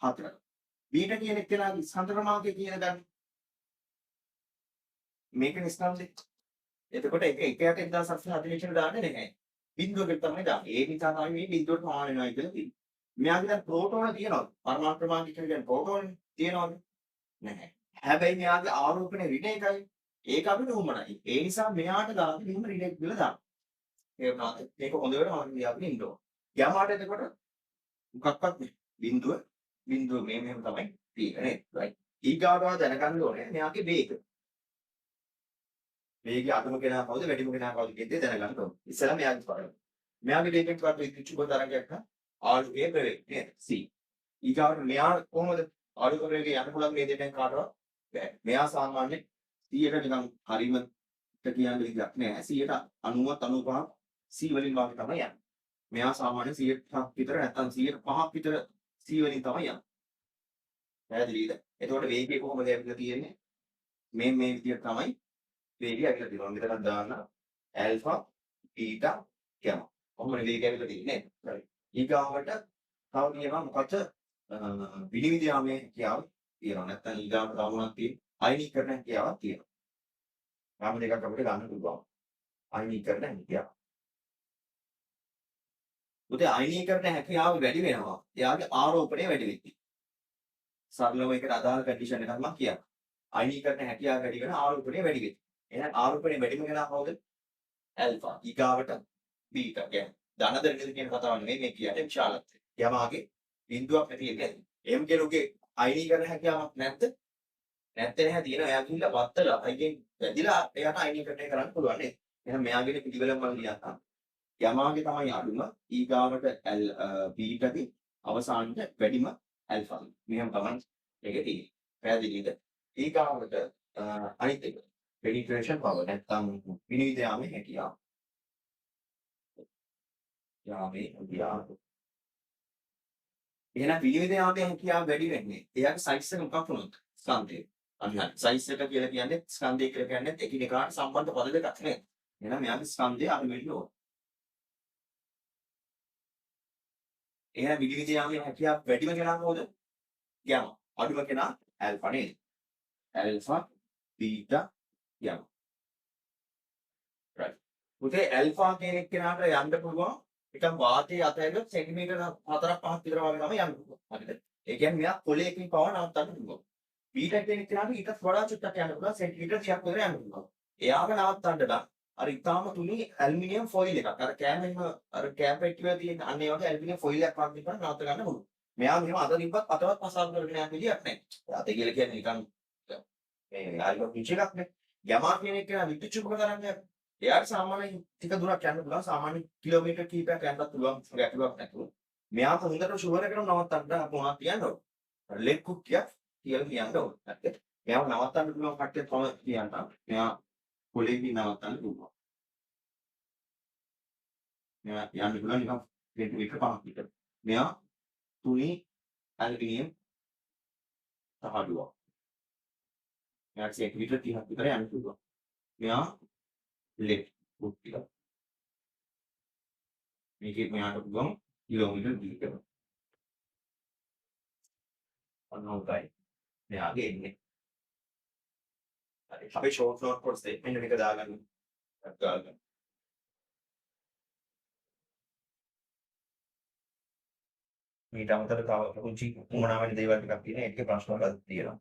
4යි. බීටා කියන එකේනාගේ ස්කන්ධ ක්‍රමාංකය කියන ගන්න. මේකනේ ස්කන්ධය. එතකොට එක යට 1740 දාන්නේ නැහැ. බිඳුවකට තමයි දාන්නේ. ඒ නිසා තමයි මේ බිඳුවට සමාන වෙනවා කියලා කියන්නේ. මෙයාගේ දැන් ප්‍රෝටෝන තියෙනවද? පරමාණු ක්‍රමාංක කියන්නේ ප්‍රෝටෝන තියෙනවද? නැහැ. හැබැයි මෙයාගේ ආරෝපණය ඍණ එකයි. ඒක අපිට උමනයි. ඒ නිසා මෙයාට දාන්න මෙහෙම ඍණ එක කියලා දාන්න. ඒ වුණාද? මේක හොඳට මම ලියාගෙන ඉන්න ඕන. යමාට එතකොට මොකක්වත් නැහැ. බිඳුව මෙහෙම තමයි තියෙන්නේ නේද? right. ඊගාටව දැනගන්න ඕනේ මෙයාගේ වේග. වේගය අඩුම කෙනා කවුද වැඩිම කෙනා කවුද කියන දේ දැනගන්න ඕනේ. ඉස්සෙල්ලා මෙයාගේ බලන්න. මෙයාගේ වේගයෙන් කරත් විද්‍යුත් චුම්බක තරංගයක් නම් ආලෝකයේ ප්‍රවේගය නේද? c. ඊගාට මෙයා කොහොමද ආලෝක ප්‍රවේගය යන්න පුළුවන් මේ දෙන්නෙන් කාටවත් බෑ. මෙයා සාමාන්‍ය 100ට නිකන් හරීම කියන විදිහක් නෑ. 190 95 c වලින් වාගේ තමයි යන්නේ. මෙයා සාමාන්‍ය 100ක් විතර නැත්නම් 105ක් විතර c වලින් තමයි යන්නේ. පැහැදිලිද? එතකොට වේගය කොහොමද ඇවිල්ලා තියෙන්නේ? මේ විදිහට තමයි වේගය ඇවිල්ලා තියෙනවා. මෙතනක් දාන්න ඇල්ෆා බීටා ගාමා. කොහොමද වේගය ඇවිල්ලා තියෙන්නේ? හරි. ඊගාවට තව කියනවා මොකද විනිවිද යාමේ හැකියාව තියෙනවා. නැත්නම් ඊගාවට තව මොනවද තියෙන්නේ? අයනීකරණ හැකියාවක් තියෙනවා. නාම දෙකක් අපිට ගන්න පුළුවන්. අයනීකරණ හැකියාව. උදේ අයනීකරණ හැකියාව වැඩි වෙනවා. එයාගේ ආරෝපණය වැඩි වෙන්නේ. සරලව ඒකට අදාළ කන්ඩිෂන් එකක් මම කියන්නම්. අයනීකරණ හැකියාව වැඩි වෙන ආරෝපණය වැඩි වෙනවා. එහෙනම් ආරෝපණය වැඩිම කෙනා කවුද? ඇල්ෆා. ඊගාවට බීටා. කියන්නේ ධනදරකද කියන කතාව නෙමෙයි මේ කියන්නේ විශාලත්වය. යමාගේ බිඳුවක් නැති එක. එම් කෙනෙකුගේ අයනීකරණ හැකියාවක් නැද්ද? නැත්තේ නැහැ තියෙනවා. එයා ගිහිල්ලා වත්තලා අයියෙන් වැදිලා එයාට අයනීකරණය කරන්න පුළුවන් නේද? එහෙනම් මෙයාගේ පිළිවෙලම මම ලියන්නම්. යමාගේ තමයි අඩුම ඊගාවට බීටාගේ අවසානට වැඩිම ඇල්ෆා. මෙහෙම තමයි ඒක තියෙන්නේ. පැහැදිලිද? ඊගාවට අනිත් එක penetration power නැත්නම් විනිවිද යාමේ හැකියාව. එහෙනම් විනිවිද යාමේ හැකියාව වැඩි වෙන්නේ එයාගේ සයිස් එක මොකක් වුණොත් ස්කන්ධය. අන්න සයිස් එක කියලා කියන්නේ ස්කන්ධය කියලා කියන්නේ එකිනෙකාට සම්බන්ධ පද දෙකක් නේද? එහෙනම් මෙයාගේ ස්කන්ධය අඩු වෙන්න ඕන. එහෙනම් විනිවිද යාමේ හැකියාව වැඩිම කෙනා කවුද? ගාමා. අඩුම කෙනා ඇල්ෆා නේද? Alpha beta gamma. right. පුතේ ඇල්ෆා කියන එක්කෙනාට යන්න පුළුවන් නිකන් වාතයේ අතහැරියොත් සෙන්ටිමීටර 4ක් 5ක් විතර වගේ තමයි යන්න පුළුවන්. හරිද? ඒ කියන්නේ මෙයා කොලයකින් පව නවත්තන්න පුළුවන්. බීටා කියන එක්කෙනාට ඊටත් වඩා චුට්ටක් යන්න පුළුවන් සෙන්ටිමීටර 30ක් විතර යන්න පුළුවන්. එයාම නවත්තන්න නම් අර ඉතාලම තුනි ඇල්මිනියම් ෆොයිල් එකක්. අර කෑමෙම අර කෑම පෙට්ටිය තියෙන අන්න ඒ වගේ ඇල්මිනියම් ෆොයිල් එකක් වගේ දෙන්න නවත්ත ගන්න පුළුවන්. මෙයා මෙහෙම අත තිබ්බත් අතවත් පසාරු කරගෙන යන්න විදියක් නැහැ. අත කියලා කියන්නේ නිකන් මේ ආල්ගෝ පිච් එකක් නේ. යමා කියන එක්කෙනා විද්‍යුත් චුම්බක තරංගයක්. එයාට සාමාන්‍යයෙන් ටික දුරක් යන්න පුළුවන්. සාමාන්‍ය කිලෝමීටර් කිහිපයක් යන්නත් පුළුවන්. ගැටලුවක් නැතුව. මෙයාම හොඳට ෂුවර් එකකට නවත්තන්න මොනවද කියන්න ඕන. ලෙග් කුක්කියක් කියලා කියන්න ඕන. හරිද? මෙයාව නවත්තන්න පුළුවන් කට්ටිය තමයි කියන්නම්. මෙයා කොලේකින් නවත්තන්න පුළුවන්. මෙයා යන්න පුළුවන් නිකන් සෙන්ටිමීටර 5ක් විතර. මෙයා තුනි ඇල්මිනියම් තහඩුවක්. මෙයාට සෙන්ටිමීටර 30ක් විතර යන්න පුළුවන්. මෙයා ලෙග් කුක්කියක්. මේකේ මෙයාට පුළුවන් කිලෝමීටර් කිහිපයක්. ඔන්න උගයි. මෙයාගේ එන්නේ. හරි. අපි ෂෝට් නෝට් කොටස් මෙන්න මේක දාගන්න. දාගන්න. මීට අමතරව තව පුංචි උමනා වෙන දේවල් ටිකක් තියෙනවා. ඒකේ ප්‍රශ්න වලක් තියෙනවා.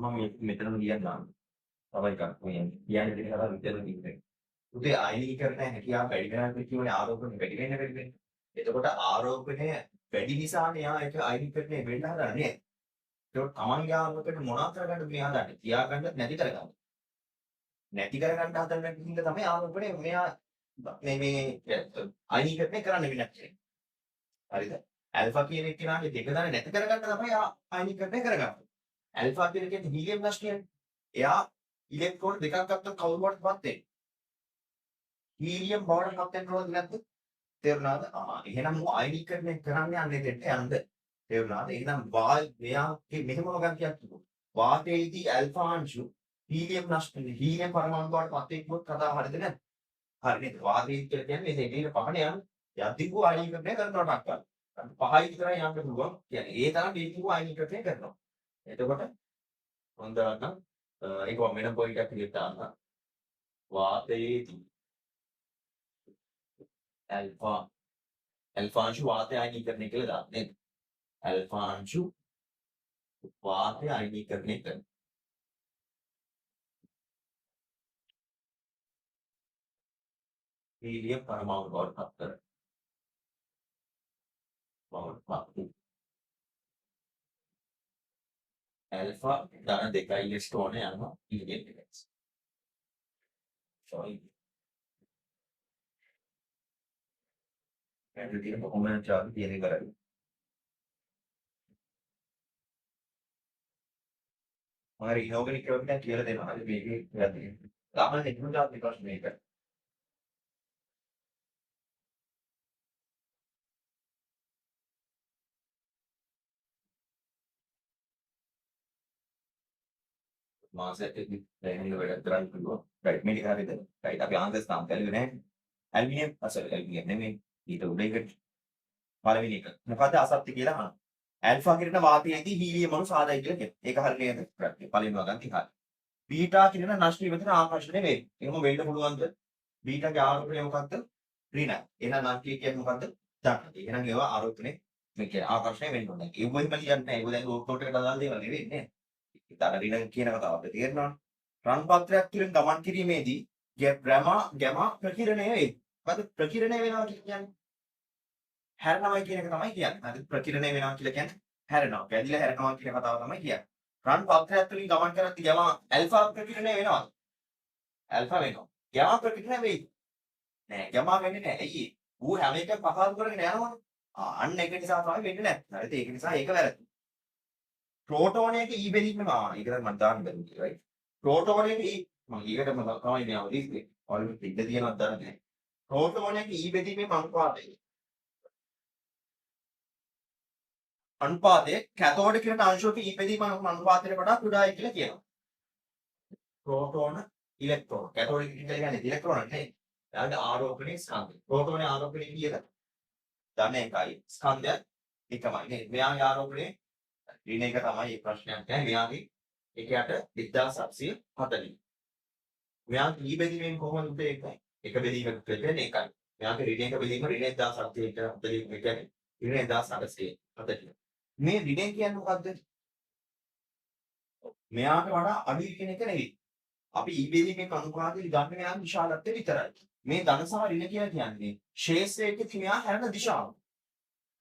මම මෙතනම කියන්නම්. තව එකක් මේ කියන්නේ දෙක කරා විතර ඉන්නේ. උදේ අයනීකරණ හැකියාව වැඩි වෙනවා කියෝනේ ආරෝපණය වැඩි වෙන්නේ. එතකොට ආරෝපණය වැඩි නිසානේ යා ඒක අයනීකරණය වෙන්න හදන්නේ. ඒක තමන්ගේ ආරෝපණයට මොනවා කරගන්නද මේ හදන්නේ? තියාගන්නත් නැති කරගන්න. නැති කරගන්න හදන කිසිඳ තමයි ආරෝපණය මෙයා මේ අයනීකරණය කරන්න වෙන්නේ. හරිද? ඇල්ෆා කියන එක කෙනාගේ දෙක දන්නේ නැති කරගන්න තමයි අයනීකරණය කරගන්නේ. ඇල්ෆා කියන එකේ හීලියම් නෂ්ටයනේ. එයා ඉලෙක්ට්‍රෝන දෙකක් ගත්තොත් කවුරුවටවත් වෙන්නේ. හීලියම් බවට පත් වෙන්න ඕනද නැද්ද? තේරුණාද? එහෙනම් අයනීකරණය කරන්න යන්නේ දෙට යන්න. තේරුණාද? එහෙනම් මෙයාගේ මෙහෙම වගන්තියක් තිබුණා. වාතයේදී ඇල්ෆා අංශු හීලියම් නෂ්ට හීලියම් පරමාණු බවට පත් වෙනකොට කතාව හරිද නැද්ද? හරි නේද? වාතය කියලා කියන්නේ මේ දෙකේ පහන යන යද්දිකෝ අයනීකරණය කරනවට අක්කල්. පහයි විතරයි යන්න පුළුවන්. කියන්නේ ඒ තරම් දීපු අයනීකරණය කරනවා. එතකොට හොඳට ඒක වෙන පොයින්ට් එකක් විදිහට දාන්න. වාතයේදී ඇල්ෆා අංශු වාතය අයනීකරණය කියලා දාන්න නේද? ඇල්ෆා අංශු වාතය අයනීකරණය කරන. හීලියම් පරමාණු බවට පත් කරන. බවට පත්. ඇල්ෆා ධන දෙකයි ඉලෙක්ට්‍රෝන යනවා හීලියම් එකයි. sorry. ඇටටිය කොහොමද චාර්ජ් තියෙන්නේ කරන්නේ? මම රිනෝගනික් කරලා කියලා දෙනවා. හරි මේකේ යද්දී. තාමත් එක්කම චාර්ජ් ප්‍රශ්න මේක. මාසෙට දැනෙන වැඩ කරන්න පුළුවන්. රයිට් මේක හරියද? රයිට් අපි ආන්සර්ස් තාම කල්ලේ නැහැ. ඇල්මිනියම් ඇල්මිනියම් නෙමෙයි. ඊට උඩ එකට පළවෙනි එක. මොකද අසත්‍ය කියලා අහනවා. ඇල්ෆා කියන වාතයේදී හීලියම් අණු සාදයි කියලා කියනවා. ඒක හරිය නේද? පළවෙනි වගන්ති හරි. බීටා කියන නෂ්ට විතර ආකර්ෂණය වෙයි. එහෙම වෙන්න පුළුවන්ද? බීටාගේ ආරෝපණය මොකක්ද? ඍණ. එහෙනම් නෂ්ටි කියන්නේ මොකක්ද? ධන. එහෙනම් ඒවා ආරෝපණය මේ කියන්නේ ආකර්ෂණය වෙන්න ඕනේ. ඒවෙම කියන්නේ නැහැ. ඒක දැන් ඕටෝට එකට අදාළ දේවල් නෙවෙයි නේ. ධන ඍණ කියන කතාව අපිට තේරෙනවනේ. රන් පත්‍රයක් තුළින් ගමන් කිරීමේදී ගැමා ප්‍රකිරණය වෙයි. මොකද ප්‍රකිරණය වෙනවා කියන්නේ? හැරෙනවා කියන එක තමයි කියන්නේ. හරි ප්‍රකිරණය වෙනවා කියලා කියන්නේ හැරෙනවා. වැදිලා හැරෙනවා කියන කතාව තමයි කියන්නේ. රන් පත්‍රයක් තුළින් ගමන් කරද්දී ගැමා ඇල්ෆා ප්‍රකිරණය වෙනවද? ඇල්ෆා වෙනවා. ගැමා ප්‍රකිරණය වෙයි. නෑ ගැමා වෙන්නේ නෑ. ඇයි? ඌ හැම එකම පහසු කරගෙන යනවනේ. අන්න ඒක නිසා තමයි වෙන්නේ නැත්නම්. හරිද? ඒක නිසා ඒක වැරදි. ප්‍රෝටෝනයක ඊ බෙදීම ඒක තමයි මම දාන්න බැරි right. ප්‍රෝටෝනයක ඊ මම ඊකටම තමයි මේ අවදි ඔයාලට ඉන්න තියෙනවද දන්නේ නැහැ. ප්‍රෝටෝනයක ඊ බෙදීමේ අනුපාතය කැතෝඩ කියන අංශුවක ඊ බෙදීම අනුපාතයට වඩා කුඩායි කියලා කියනවා. ප්‍රෝටෝන ඉලෙක්ට්‍රෝන කැතෝඩ කියන්නේ ඉලෙක්ට්‍රෝන නෙවෙයි. ඊළඟ ආරෝපණයේ ස්කන්ධය. ප්‍රෝටෝනේ ආරෝපණය කියලා ධන එකයි ස්කන්ධය එකමයි නේද? මෙයාගේ ආරෝපණයේ ඍණ එක තමයි මේ ප්‍රශ්නයක් නැහැ. මෙයාගේ එක යට 1740. මෙයාගේ ඊ බෙදීමෙන් කොහොමද උදේ එකයි? එක බෙදීමක් කියන්නේ එකයි. මෙයාගේ ඍණ එක බෙදීම ඍණ 1740 කියන්නේ ඍණ 1840. මේ ඍණ කියන්නේ මොකද්ද? මෙයාට වඩා අඩුයි කියන එක නෙවෙයි. අපි ඊ බෙදීමෙන් අනුපාතය ගන්න මෙයාගේ විශාලත්වය විතරයි. මේ ධන සහ ඍණ කියලා කියන්නේ ශේෂ්ත්‍රයේ තියා හැරෙන දිශාව.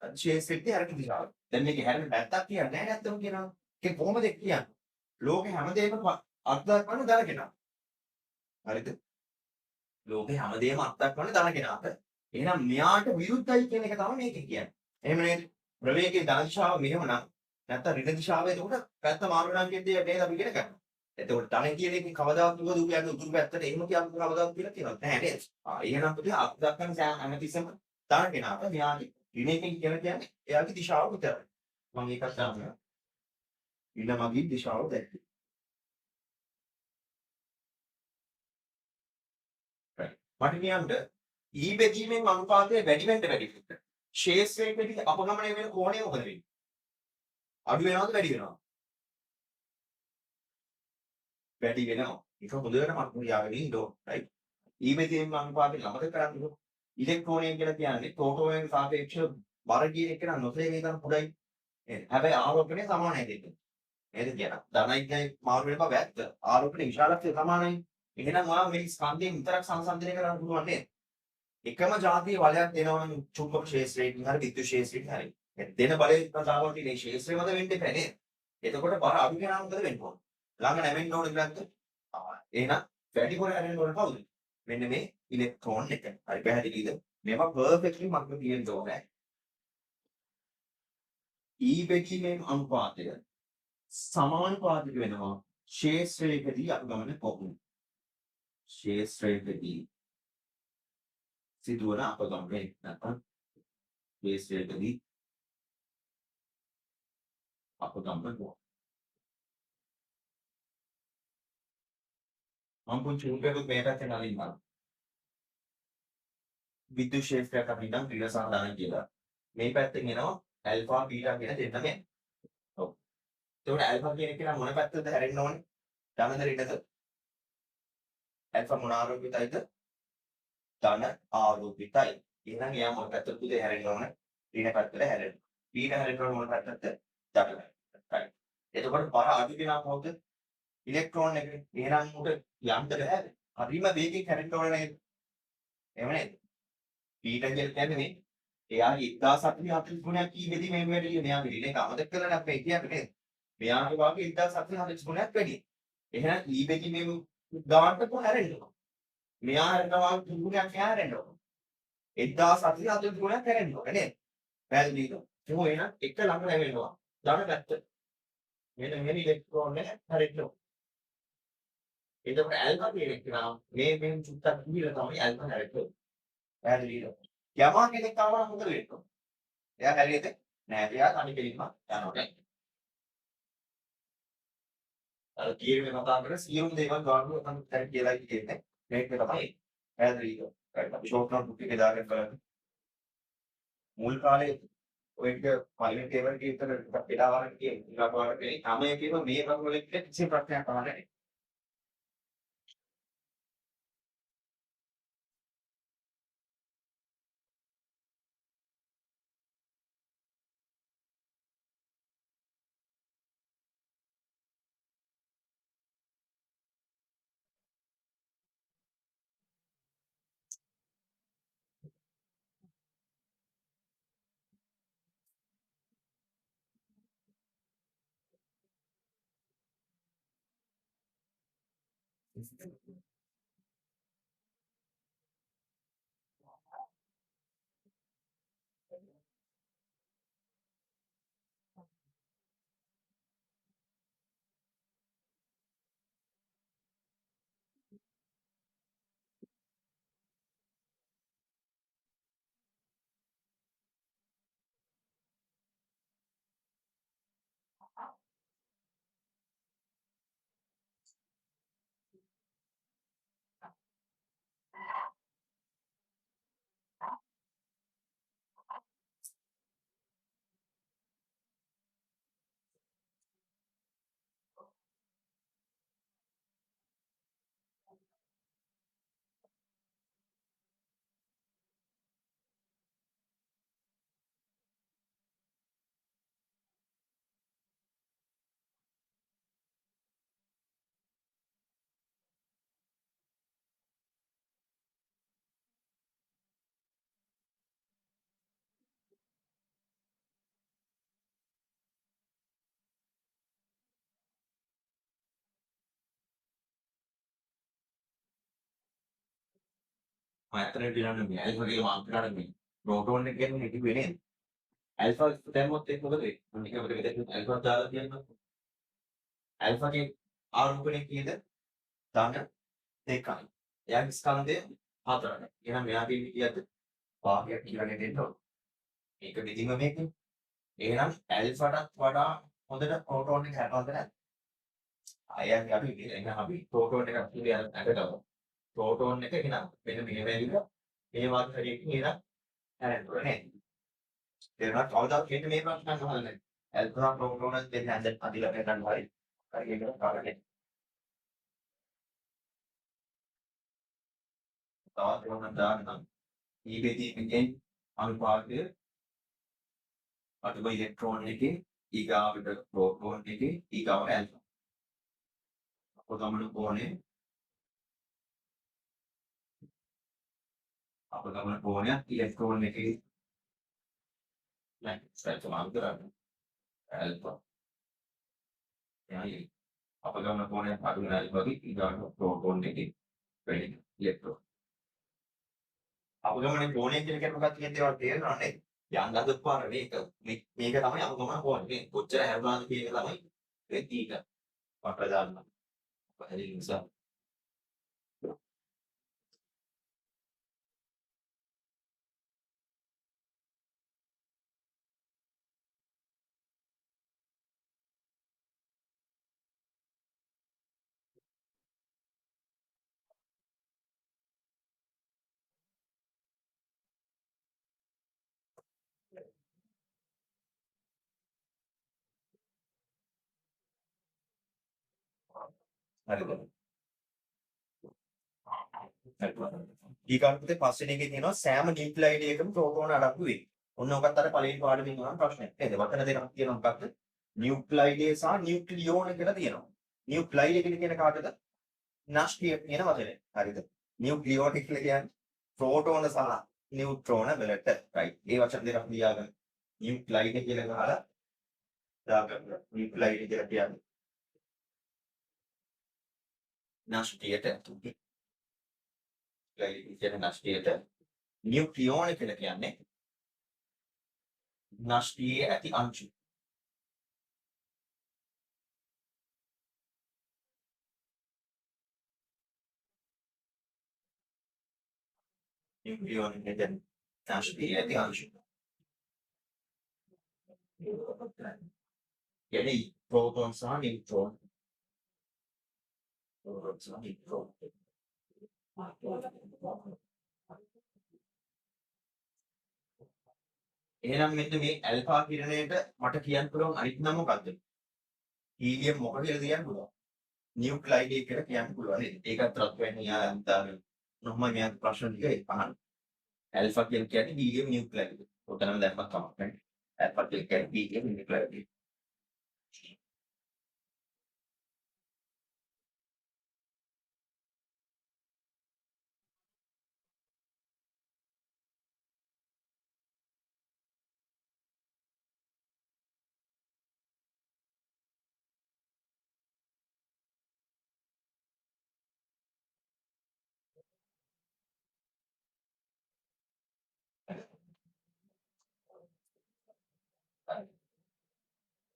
ශේෂ්ත්‍රයේ හැරෙන දිශාව. දැන් මේක හැරෙන පැත්තක් කියන්නේ නැහැ නැත්තම් කියනවා. ඒක කොහොමද කියන්නේ? ලෝකේ හැමදේම අර්ථ දක්වන ධන කෙනා. හරිද? ලෝකේ හැමදේම අර්ථ දක්වන ධන කෙනාට. එහෙනම් මෙයාට විරුද්ධයි කියන එක තමයි මේක කියන්නේ. එහෙම නේද? ප්‍රවේගයේ ධන දිශාව මෙහෙම නම් නැත්තම් ඍණ දිශාව එතකොට පැත්ත මාරු වෙනවා කියන දේ නේද අපි ඉගෙන ගන්න. එතකොට ධන කියන එකෙන් කවදාවත් දුක දුක යන උතුරු පැත්තට එහෙම කියන්න කවදාවත් කියලා කියනවා නැහැ නේද? එහෙනම් පුතේ අර්ථ දක්වන සෑම හැමතිස්සෙම ධන කෙනාට මෙයාගේ ඍණ එකෙන් කියන්නේ එයාගේ දිශාව විතරයි. මම ඒකත් ගන්නවා. ඊළ මගින් දිශාව දැක්කේ. මට කියන්න ඊ බෙදීමෙන් අනුපාතය වැඩි වෙන්න වැඩි වෙන්න. ශේෂ්ත්‍රයේදී අපගමනය වෙන කෝණය මොකද වෙන්නේ? අඩු වෙනවද වැඩි වෙනවද? වැඩි වෙනවා. ඒක හොඳට මම යාගෙන ඉන්න ඕන. right? ඊ බෙදීමෙන් අනුපාතය ළමද කරන්නේ. ඉලෙක්ට්‍රෝනය කියලා කියන්නේ ප්‍රෝටෝනයන් සාපේක්ෂව බර කියන එක නම් නොසේ වේදන පුඩයි. හැබැයි ආරෝපණය සමානයි දෙකේ. නේද කියලා. ධනයිකයි මාරු වෙන බව ඇත්ත. ආරෝපණය විශාලත්වය සමානයි. එහෙනම් ඔයා මේ ස්කන්ධයෙන් විතරක් සංසන්දනය කරන්න පුළුවන් නේද? එකම જાතිය බලයක් දෙනවා නම් චුම්බක ක්ෂේත්‍රයෙන් හරි විද්‍යුත් ක්ෂේත්‍රයෙන් හරි. දෙන බලයේ ප්‍රතාවල තියෙන ක්ෂේත්‍රය මත වෙන්න එපා නේද? එතකොට බර අඩු වෙනා මොකද වෙන්න ඕන? ළඟ නැමෙන්න ඕන නැද්ද? එහෙනම් වැඩි කර හැරෙන්න ඕන කවුද? මෙන්න මේ ඉලෙක්ට්‍රෝන එක. හරි පැහැදිලිද? මේවා පර්ෆෙක්ට්ලි මතක තියෙන්න ඕනේ. E බෙදීමේ අනුපාතය සමානුපාතික වෙනවා ක්ෂේත්‍රයකදී අනුගමන කොහොමද? ක්ෂේත්‍රයකදී සිදුවන අපගමනය නැත්නම් ක්ෂේත්‍රයකදී අපගමන කොහොමද? මම පුංචි උපයකුත් මේ පැත්තෙන් අලින්නවා. විද්‍යුත් ක්ෂේත්‍රයක් අපි නම් ක්‍රියාසාධාරණ කියලා. මේ පැත්තෙන් එනවා ඇල්ෆා බීටා කියන දෙන්නම එනවා. ඔව්. එතකොට ඇල්ෆා කියන එක නම් මොන පැත්තද හැරෙන්න ඕනේ? ධනද ඍණද? ඇල්ෆා මොන ආරෝපිතයිද? ධන ආරෝපිතයි. එහෙනම් එයා මොන පැත්තටද හැරෙන්න ඕනේ? ඍණ පැත්තට හැරෙන්න. බීටා හැරෙන්න ඕනේ මොන පැත්තටද? ධන පැත්තට. එතකොට බර අඩු වෙනා කවුද? ඉලෙක්ට්‍රෝන එක. එහෙනම් උට යන්න බෑ. හරිම වේගයෙන් හැරෙන්න ඕනේ නේද? එහෙම නේද? බීටා කියන්නේ මේ එයාගේ 1740 ගුණයක් කී වෙදි මේ වැඩි මෙයාගේ රිලේ එක අමතක කරලා අපි කියන්නේ නේද? මෙයාගේ වාගේ 1740 ගුණයක් වැඩි. එහෙනම් ඊ වෙදි මේ ගානට කොහොම හැරෙන්න ඕන? මෙයා හැරෙනවා ගුණයක් මෙයා හැරෙන්න ඕන. 1740 ගුණයක් හැරෙන්න ඕන නේද? පැහැදිලිද? මොකෝ එහෙනම් එක ළඟ නැවෙනවා. ධන පැත්ත. මෙන්න ඉලෙක්ට්‍රෝන එක හැරෙන්න ඕන. එතකොට ඇල්ෆා කියන එක නම් මේ චුට්ටක් දුවිලා තමයි ඇල්ෆා හැරෙන්නේ. පැහැදිලිද? යමා කෙනෙක් ආවම මොකද වෙන්නේ? එයා හැරියද? නෑ. එයා තනි කෙලින්ම යනවා නේ. අර කීවේ මතාන්තර සියුම් දේවල් ගානු තමයි කියලා කියන්නේ. මේක තමයි පැහැදිලිද? අපි ෂෝට් නෝට් බුක් එකේ දාගෙන බලන්න. මුල් කාලේ ඔය ටික පළවෙනි ටේබල් එකේ විතර ටිකක් පෙළාවරක් කියන ඉලක්ක වල මේ 9 කියව මේ වගේ වල කිසි ප්‍රශ්නයක් අහන්නේ නැහැ. මම ඇත්තටම කියන්න මේ ඇල්ෆා කියලා මාක් කරලා මේ ප්‍රෝටෝන් එක කියන්නේ හිතුවේ නේද? ඇල්ෆා දැම්මොත් ඒක මොකද වෙන්නේ? මම නිකන් අපිට දැක්කත් ඇල්ෆා දාලා කියන්නකො. ඇල්ෆාගේ ආරෝපණය කීයද? ධන 2යි. එයාගේ ස්කන්ධය 4යි. එහෙනම් මෙයාගේ කීයද? භාගයක් කියලා දෙන්න ඕන. මේක විදිහම මේකනේ. එහෙනම් ඇල්ෆාටත් වඩා හොඳට ප්‍රෝටෝන් එක හැදවද නැද්ද? අයයන් අපි එහෙනම් අපි ප්‍රෝටෝන් එකක් කියන්නේ අරකට ප්‍රෝටෝන් එක එහෙනම් මෙන්න මේ වැලිය මේ වාගේ හරියකින් එහෙනම් හැරෙන්න ඕනේ නේද? තේරුණා? කවදාවත් කියන්නේ මේ ප්‍රශ්න අහලා නැහැ. ඇල්ෆා ප්‍රෝටෝන දෙන්න ඇඳ අදිලා ගන්න හරි. හරි ඒක කාරණේ. තවත් මොනවද දාන්නම්. ඊබෙදී මෙතෙන් අනුපාතය අතුබ ඉලෙක්ට්‍රෝන එකේ ඊගාවට ප්‍රෝටෝන් එකේ ඊගාවට ඇල්ෆා. අපගමන කෝණයක් ඉලෙක්ට්‍රෝන එකේ නැහැ. සත්‍යමාන කරන්නේ ඇල්ෆා. එහේ අපගමන කෝණයක් අඩු වෙන ඇල්ෆාගේ ඊගාවට ප්‍රෝටෝන් එකේ වැඩි ඉලෙක්ට්‍රෝන. අපගමන කෝණය කියන මොකක්ද කියන දේවල් තේරෙනව නේද? යන්න හදපාර මේක තමයි අපගමන කෝණය. කොච්චර හැරුණාද කියන එක තමයි ඒ ඊට අපට දාන්න. පැහැදිලි නිසා හරිද? ඊගාටපතේ පස්වෙනි එකේ තියෙනවා සෑම නියුක්ලියයිඩ් එකකම ප්‍රෝටෝන අඩංගු වේ. ඔන්න ඔකත් අර පළවෙනි පාඩමින් අහන ප්‍රශ්නයක්. නේද? වචන දෙකක් තියෙනවා මොකක්ද? නියුක්ලියයිඩ් සහ නියුක්ලියෝන කියලා තියෙනවා. නියුක්ලියයිඩ් කියන කාටද? නෂ්ටිය කියන වචනේ. හරිද? නියුක්ලියෝන කියලා කියන්නේ ප්‍රෝටෝන සහ නියුට්‍රෝන වලට. රයිට්. ඒ වචන දෙකක් ලියාගන්න. නියුක්ලියයිඩ් කියලා ගහලා දාගන්න. නියුක්ලියයිඩ් කියලා කියන්නේ නෂ්ටියට කියන නෂ්ටියට නියුක්ලියෝන කියලා කියන්නේ නෂ්ටියේ ඇති අංශු. නියුක්ලියෝන කියන්නේ නෂ්ටියේ ඇති අංශු. කියන්නේ ප්‍රෝටෝන සහ නියුට්‍රෝන. ප්‍රෝටෝන සහ නියුට්‍රෝන. එහෙනම් මෙන්න මේ ඇල්ෆා කිරණයට මට කියන්න පුළුවන් අනිත් නම මොකද්ද? හීලියම් මොකද කියලා කියන්න පුළුවන්. නියුක්ලයිඩ් එක කියලා කියන්න පුළුවන් නේද? ඒකත් රත් වෙන්නේ යාන්තාවේ. මොහොම මෙයාගේ ප්‍රශ්න ටික අහන්න. ඇල්ෆා කියන්නේ හීලියම් නියුක්ලයිඩ්. ඔතනම දැම්මත් කමක් නැහැ. ඇල්ෆා කියන්නේ හීලියම් නියුක්ලයිඩ්.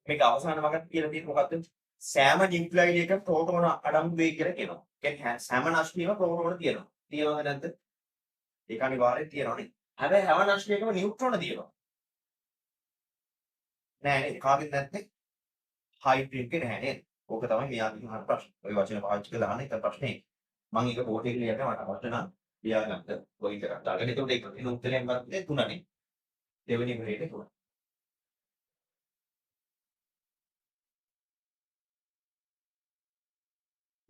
මේක අවසාන වගක් කියලා තියෙන්නේ මොකද්ද? සෑම නියුක්ලයිඩ් එකක ප්‍රෝටෝන අඩංගු වෙයි කියලා කියනවා. කියන්නේ සෑම නෂ්ටියම ප්‍රෝටෝන තියෙනවා. තියෙනවද නැද්ද? ඒක අනිවාර්යයෙන් තියෙනවනේ. හැබැයි හැම නෂ්ටියකම නියුට්‍රෝන තියෙනවා. නෑ නේද? කාගෙත් නැත්නම් හයිඩ්‍රජන් එක නැහැ නේද? ඕක තමයි මෙයාගේ අහන ප්‍රශ්න. ওই වචන පාවිච්චි කරලා අහන එක ප්‍රශ්නේ. මම ඒක බෝඩ් එකේ ලියන්න මට අවශ්‍ය නම් ලියාගන්න. ඔය විතරක්. දාගෙන එතකොට ඒක එන උත්තරයෙන් ගත්තේ 3නේ. දෙවෙනි ග්‍රේඩ් 3.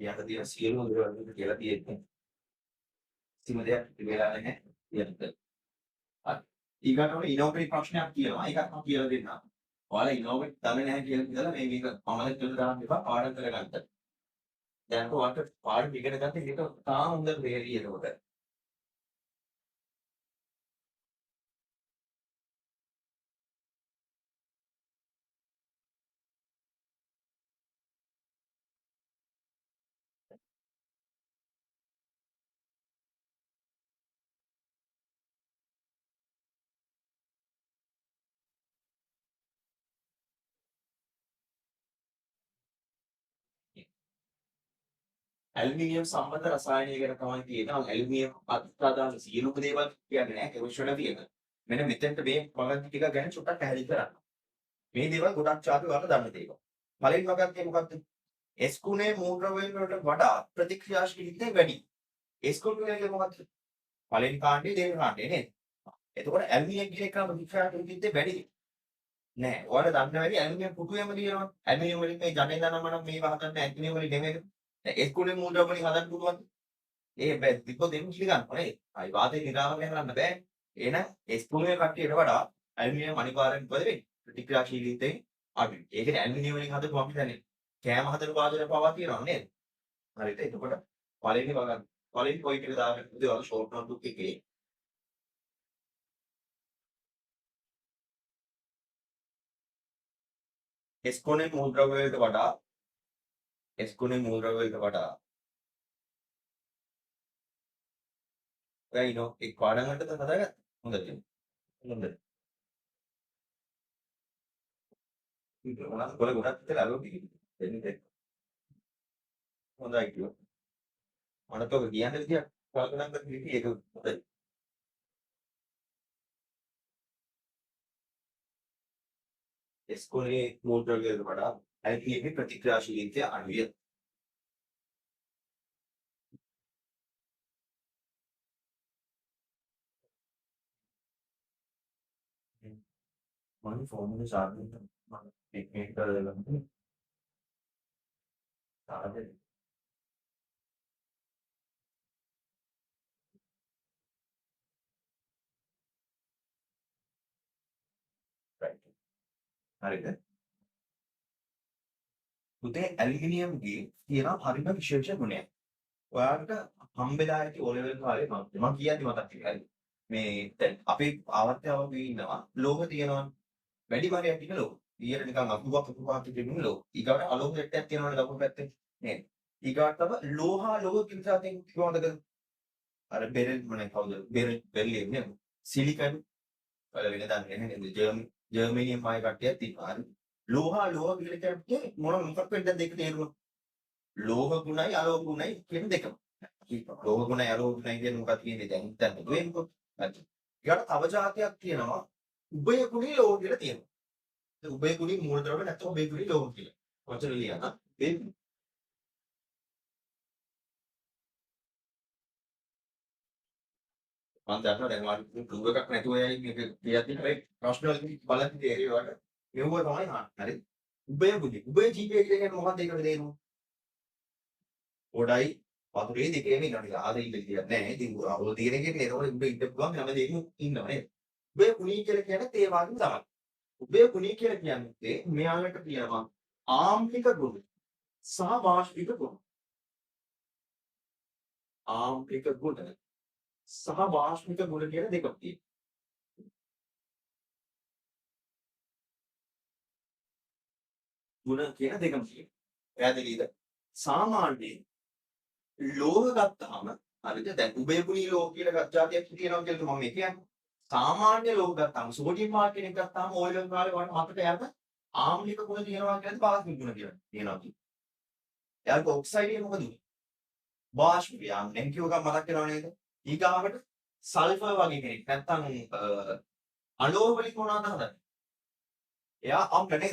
ඊට තියෙන සියලුම දේවල් කියලා තියෙන්නේ. කිසිම දෙයක් වෙලා නැහැ. ඊට. හරි. ඊගාට ඔය ඉනෝවේටිව් ප්‍රශ්නයක් කියනවා. ඒකත් මම කියලා දෙන්නම්. ඔයාලා ඉනෝවේට් දන්නේ නැහැ කියලා ඉඳලා මේ මේක පමණක් කියලා දාන්න එපා. පාඩම් කරගන්න. දැන් ඔයාලට පාඩම් ඉගෙන ගන්න එක තාම හොඳ දෙයක් ඒකට. ඇලුමිනියම් සම්බන්ධ රසායනය ගැන තමයි තියෙනවා. ඇලුමිනියම් අත්අදාළ සියලුම දේවල් කියන්නේ නැහැ කෙමිස්ට්‍රි වල තියෙන. මෙන්න මෙතෙන්ට මේ වගක් ටික ගැන චුට්ටක් පැහැදිලි කරන්න. මේ දේවල් ගොඩක් චාතු වල දන්න දේවල්. පළවෙනි වගක් තියෙන්නේ මොකක්ද? S ගුණයේ මූලද්‍රව්‍යයන් වලට වඩා ප්‍රතික්‍රියාශීලීත්වය වැඩි. S ගුණ කියන්නේ මොකක්ද? පළවෙනි කාණ්ඩයේ දෙවෙනි කාණ්ඩයේ නේද? එතකොට ඇලුමිනියම් කියන එක ප්‍රතික්‍රියාශීලීත්වය වැඩි. නෑ. ඔයාලා දන්න වැඩි ඇලුමිනියම් පුටුවේම තියෙනවා. ඇලුමිනියම් වලින් මේ ජනෙන් නම් මේ වහතන්න ඇලුමිනියම් වලින් නෙමෙයි. S ගුණයේ මූලද්‍රව්‍ය වලින් හදන්න පුළුවන්. ඒ බෑ තිබ්බොත් දෙන්න කිලි ගන්නවා නේද? අයි වාතේ නිරාවරණය කරන්න බෑ. එහෙනම් S ගුණයේ කට්ටියට වඩා ඇලුමිනියම් අනිවාර්යෙන් මොකද වෙන්නේ? ප්‍රතික්‍රියාශීලීත්වයෙන් අඩුයි. ඒ කියන්නේ ඇලුමිනියම් වලින් හදපු අපි දැන් කෑම හදන වාදන පවා තියෙනවා නේද? හරිද? එතකොට පළවෙනි බලන්න. පළවෙනි පොයින්ට් එක දාගන්න පුතේ ෂෝට් නෝට්බුක් එකේ S කොනේ මූලද්‍රව්‍ය වලට වඩා S කොනේ මූලද්‍රව්‍ය වලට වඩා ඔයා ඉනෝ එක් පාඩම් වලට හදාගත්තා. හොඳට. හොඳට. මොනවාද කොළ ගොඩක් විතර අලුත් දෙන්නේ. හොඳයි කිව්වා. මට ඔක කියන්න විදියක් කල්පනා කරලා ඉතින් ඒක හොඳයි. S කොනේ මූලද්‍රව්‍ය වලට වඩා ඇල්කීමේ ප්‍රතික්‍රියාශීලීත්වය අඩුයි. මම ෆෝන් එකේ charge එක මම ටික කරලා charge එක right. හරිද? පුතේ ඇලුමිනියම්ගේ තියෙනවා හරිම විශේෂ ගුණයක්. ඔයාලට හම්බෙලා ඇති O level කාලේ මම කියන්නේ මතක් කරගන්න. මේ දැන් අපේ ආවර්තයාවක ඉන්නවා ලෝහ තියෙනවනේ. වැඩි භාගයක් ඉන්න ලෝහ. ඊයට නිකන් අකුපක් තිබුණ ලෝහ. ඊගාට අලෝහ සෙට්ටයක් තියෙනවනේ ලකුණු පැත්තේ. නේද? ඊගාට තමයි ලෝහ කිව්සාතෙන් කිව්වමද? අර බෙරල් මොනේ කවුද? බෙර්ලියම් නේද? සිලිකන් වල වෙන දන්නේ නැහැ නේද? ජර්මනියම් ආය කට්ටියක් තියෙනවා. හරි. ලෝහ කියලා කියන්නේ මොකක් වෙන්නද දෙක තේරුම? ලෝහ ගුණයි අලෝහ ගුණයි කියන දෙකම. ලෝහ ගුණයි අලෝහ ගුණයි කියන්නේ මොකක්ද කියන්නේ දැන් හිතන්න වෙන්නකො. හරි. ඊට තව જાතියක් තියෙනවා උභය ගුණී ලෝහ කියලා තියෙනවා. ඒ උභය ගුණී මූලද්‍රව්‍ය නැත්නම් උභය ගුණී ලෝහ කියලා. වචන ලියන. ඒ මම දන්නවා දැන් ඔයාලට ප්‍රූව් එකක් නැතුව යයි මේක කියද්දි හැබැයි ප්‍රශ්න වලදී බලද්දි තේරෙවට මෙව තමයි අහන්නේ. හරි. උභය ගුණී. උභය ජීවය කියන්නේ මොකක්ද ඒකට තේරුම? ගොඩයි වතුරේ දෙකේම ඉන්නවා. ආද ඉන්න දෙයක් නැහැ. ඉතින් අවුල් තියෙන එකනේ. ඒතකොට උඹ ඉන්න පුළුවන් හැම දෙයක්ම ඉන්නවා නේද? උඹේ කුණී කියලා කියන්නේ තේ වගේ තමයි. උඹේ කුණී කියලා කියන්නේ මෙයාලට කියනවා ආම්ලික ගුණ සහ වාෂ්පික ගුණ. ආම්ලික ගුණ සහ වාෂ්පික ගුණ කියන දෙකක් තියෙනවා. ගුණ කියන දෙකක් තියෙනවා. පැහැදිලිද? සාමාන්‍යයෙන් ලෝහ ගත්තාම හරිද? දැන් උභයගුණී ලෝහ කියලා જાතියක් තියෙනවා කියලා මම කියන්නේ. සාමාන්‍ය ලෝහ ගත්තාම සෝඩියම් මාර්ක් කෙනෙක් ගත්තාම ඔයල් කාලේ වань මතක යාට ආම්ලික ගුණ තියෙනවා කියලාද පාස්මික ගුණ කියලා තියෙනවා කියන්නේ. එයාට ඔක්සයිඩ් එක මොකද උනේ? වාෂ්පය. දැන් කිව්ව එක මතක් වෙනව නේද? ඊගාවට සල්ෆර් වගේ කෙනෙක් නැත්තම් අලෝහ වලින් මොනවද හදන්නේ? එයා අම්ලනේ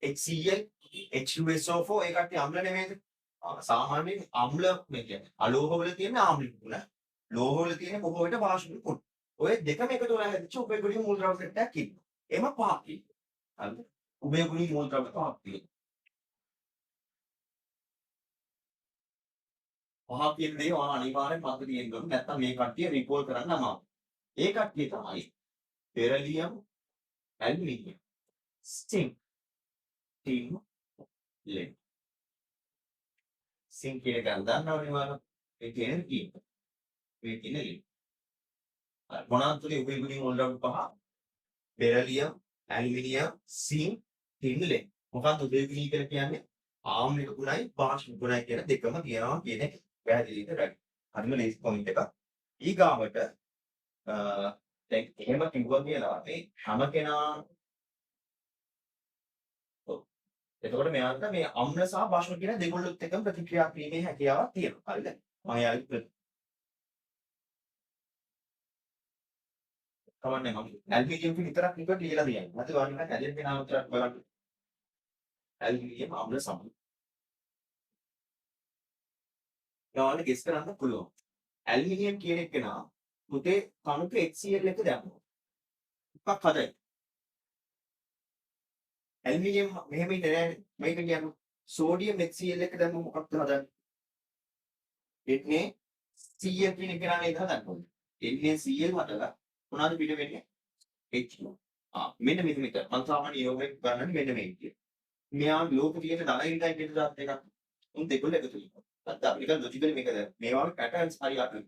HCl H2SO4 ඒ කට්ටිය අම්ල නෙමෙයිද? සාමාන්‍යයෙන් අම්ල මේ කියන්නේ අලෝහ වල තියෙන ආම්ලික ගුණ, ලෝහ වල තියෙන බොහෝ විට වාෂ්පික ගුණ. ඔය දෙකම එකතු වෙලා හැදිච්ච උභයගුණී මූලද්‍රව්‍ය සෙට් එකක් ඉන්නවා. එම පහක් ඉන්නවා. හරිද? උභයගුණී මූලද්‍රව්‍ය පහක් තියෙනවා. පහක් කියන දේ ඔයා අනිවාර්යෙන් මතක තියෙන්න ඕනේ. නැත්නම් මේ කට්ටිය රිකෝල් කරන්න අමාරුයි. ඒ කට්ටිය තමයි බෙරිලියම්, ඇලුමිනියම්, ස්ටින්, ටින්, ලෙඩ්. සිං කියන එක දන්නවනේ ඔයාලා. ඒ කියන්නේ කීප. මේ කියන ලෙඩ්. මොනවාද තුනේ උභයගුණී මූලද්‍රව්‍ය පහ? බෙරිලියම්, ඇලුමිනියම්, සිං, ටින්, ලෙඩ්. මොකක්ද උභයගුණී කියලා කියන්නේ? ආම්ලික ගුණයි වාෂ්පික ගුණයි කියන දෙකම තියෙනවා කියන එක පැහැදිලිද? right. හරිම ලේසි පොයින්ට් එකක්. ඊගාවට දැන් එහෙම කිව්වා කියලා මේ හැම කෙනා ඔව්. එතකොට මෙයාට මේ අම්ල සහ වාෂ්ප කියන දෙගොල්ලොත් එක්කම ප්‍රතික්‍රියා කිරීමේ හැකියාවක් තියෙනවා. හරිද? මම යාළුවෝ කවන්නේ මම ඇල්මිනියම් විතරක් නිකන් ලියලා දෙන්නේ. නැත්නම් ඔයාලා නිකන් ඇදෙන්න වෙන උත්තරයක් බලන්න. ඇල්මිනියම් අම්ල සම. ඔයාලා ගෙස් කරන්න පුළුවන්. ඇල්මිනියම් කියන එක නා පුතේ කණුක HCl එක දැම්මොත් මොකක් හදයි? ඇල්මිනියම් මෙහෙම ඉන්නේ නැහැ. මේක කියන්නේ සෝඩියම් HCl එක දැම්මොත් මොකක්ද හදන්නේ? එන්නේ Cl කියන එක නේද හදන්නේ. එන්නේ Cl වටලා මොනවද පිට වෙන්නේ? H2. මෙන්න මෙතන මම සාමාන්‍ය යෝගයෙන් ගන්නන්නේ මෙන්න මේ විදියට. මෙයා ලෝකෙ තියෙන ධනයින්ටයි කියන දාත් එකක්. උන් දෙකොල්ල එකතු වෙනවා. නැත්නම් අපිට ලොජිකලි මේක මේ වගේ පැටර්න්ස් හරි අඩුයි.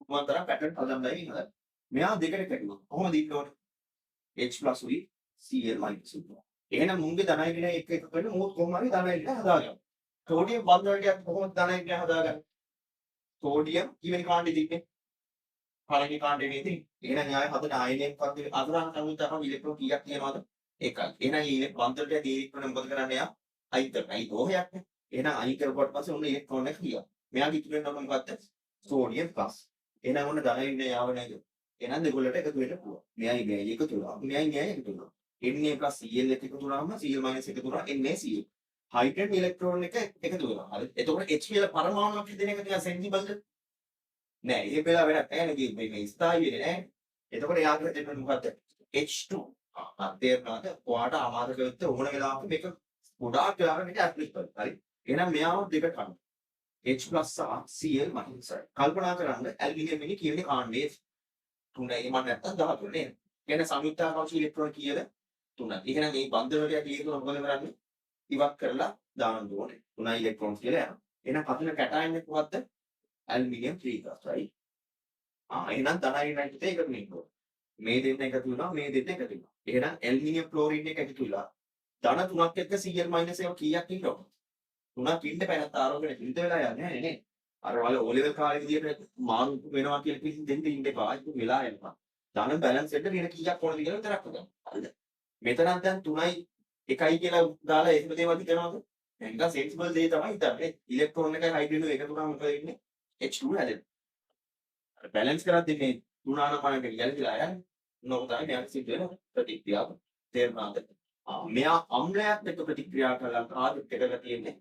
මොන තරම් පැටර්න් හදන්නයි ඉන්නේ. මෙයා දෙකට කැඩුවා. කොහොමද ඉන්න ඕනේ? h plus v cl minus v. එහෙනම් මුංගේ ධනයින එක එක කරන මොකද කොහොම හරි ධනයින හදාගන්න. සෝඩියම් බන්ධනයක් කොහොමද ධනයින හදාගන්නේ? සෝඩියම් කිවෙනි කාණ්ඩෙ තිබ්බේ? පළවෙනි කාණ්ඩේ නේද? එහෙනම් න්යාය හදන ආයනයෙන් පස්සේ අතුරාන් කරුත් තමයි ඉලෙක්ට්‍රෝන කීයක් තියෙනවද? එකයි. එහෙනම් ඊ බන්ධනට ඉලෙක්ට්‍රෝන මොකද කරන්නේ යා? අයින් කරනවා. අයින් ඕහයක් නේ. එහෙනම් අයින් කරපුවට පස්සේ ඔන්න ඉලෙක්ට්‍රෝන එක කියනවා. මෙයාගේ ඉතුරු වෙන මොකක්ද? Sodium plus. එහෙනම් ඔන්න ධනයින යාව නේද? එහෙනම් දෙකොල්ලට එකතු වෙන්න පුළුවන්. මෙයයි මෙයයි එකතු වෙනවා. මෙයයි මෙයයි එකතු වෙනවා. Na plus Cl එකතු වුණාම Cl minus එකතු වුණා NaCl. හයිඩ්‍රජන් ඉලෙක්ට්‍රෝන එක එකතු වෙනවා. හරි. එතකොට H කියලා පරමාණුවක් හදන එක නිකන් සෙන්සිබල්ද? නෑ. එහෙම වෙලා වැඩක් නැහැ නේද? මේ ස්ථායි වෙන්නේ නැහැ. එතකොට යාගේ දෙන්න මොකද්ද? H2. තේරුණාද? ඔයාට අමාරුක වෙද්ද ඕන වෙලාවක මේක ගොඩාක් වෙලාවට මේක ඇප්ලික් කරනවා. හරි. එහෙනම් මෙයාව දෙකට ගන්න. H plus Cl minus. කල්පනා කරන්න ඇල්ගිනියම් එකේ කියවෙන කාණ්ඩයේ 3යි මම නැත්තම් 13 නේද? කියන්නේ සංයුක්තාකාංශ ඉලෙක්ට්‍රෝන කීයද? 3යි. ඒ කියන්නේ මේ බන්ධන වලට ඉලෙක්ට්‍රෝන මොකද කරන්නේ? ඉවත් කරලා දාන්න ඕනේ. 3 ඉලෙක්ට්‍රෝන්ස් කියලා යනවා. එහෙනම් පතුල කැටයන් එක මොකද්ද? ඇල්මිනියම් 3 gas right. එහෙනම් ධනයින් එකතු වෙන්න ඕනේ. මේ දෙන්න එකතු වෙනවා මේ දෙන්න එකතු වෙනවා. එහෙනම් ඇල්මිනියම් ක්ලෝරින් එක එකතු වෙලා ධන 3ක් එක්ක Cl minus එක කීයක් ඉන්නවද? 3ක් ඉන්න පැනත් ආරෝපණය පිට වෙලා යන්නේ නැහැ නේ. අර වල O level කාලේ විදියට මාරු වෙනවා කියලා කිසි දෙන්න ඉන්න එපා. ඒක වෙලා යනවා. ධන බැලන්ස් එකට රින කීයක් ඕනද කියලා විතරක් හදන්න. හරිද? මෙතනත් දැන් 3යි 1යි කියලා දාලා එහෙම දේවල් හිතනවාද? නිකන් සෙන්සිබල් දේ තමයි හිතන්නේ. ඉලෙක්ට්‍රෝන එකයි හයිඩ්‍රජන් එකතු වුණාම මොකද වෙන්නේ? H2 හැදෙනවා. අර බැලන්ස් කරද්දී මේ තුනානපනට ගැලවිලා යන්නේ. නෝක තමයි මෙයාට සිද්ධ වෙන ප්‍රතික්‍රියාව. තේරුණාද? මෙයා අම්ලයක් එක්ක ප්‍රතික්‍රියා කරලා කාර්යයක් කරලා තියෙන්නේ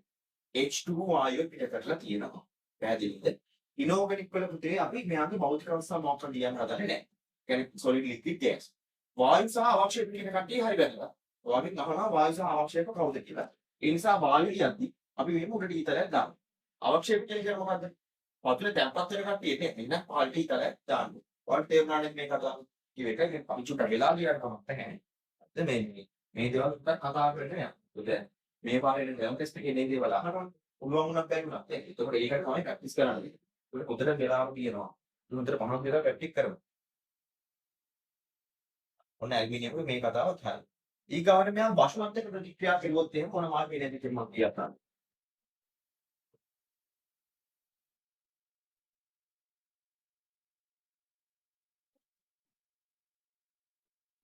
H2 වායුව පිට කරලා තියෙනවා. පැහැදිලිද? ඉනෝගැනික් වල පුතේ අපි මෙයාගේ භෞතික අවස්ථා මොකක්ද කියන්න හදන්නේ නැහැ. කියන්නේ solid liquid gas. වායු සහ අවක්ෂේප කියන කට්ටිය හරි වැදගත්. ඔයාගෙන් අහනවා වායු සහ අවක්ෂේප කවුද කියලා. ඒ නිසා වායු කියද්දි අපි මේ මොකට හිතලා දාන්න. අවක්ෂේප කියන්නේ මොකද්ද? පතුලේ තැම්පත් වෙන කට්ටිය එන්නේ එන්න පාල්ට හිතලා දාන්න. ඔයාලට තේරුණානේ මේ කතාව. කිව්ව එකයි දැන් අපි චුට්ටක් වෙලා ගියාට කමක් නැහැ. හරිද මේ දේවල් උත්තර කතා කරන්න යන්න. හොඳයි. මේ පාරේ ගම් ටෙස්ට් එකේ මේ දේවල් අහනවා. පුළුවන් වුණත් බැරි වුණත් ඒකට ඒකට තමයි ප්‍රැක්ටිස් කරන්නේ. ඒක හොඳට වෙලාව තියෙනවා. හොඳට 5ක් වෙලා ප්‍රැක්ටිස් කරමු. ඔන්න ඇල්මිනියම් මේ කතාවත් හරි. ඊගාවට මෙයා වශමත් එක්ක ප්‍රතික්‍රියා කරුවොත් එහෙම මොන මාර්ගය නැති කියලා මම කියන්නම්.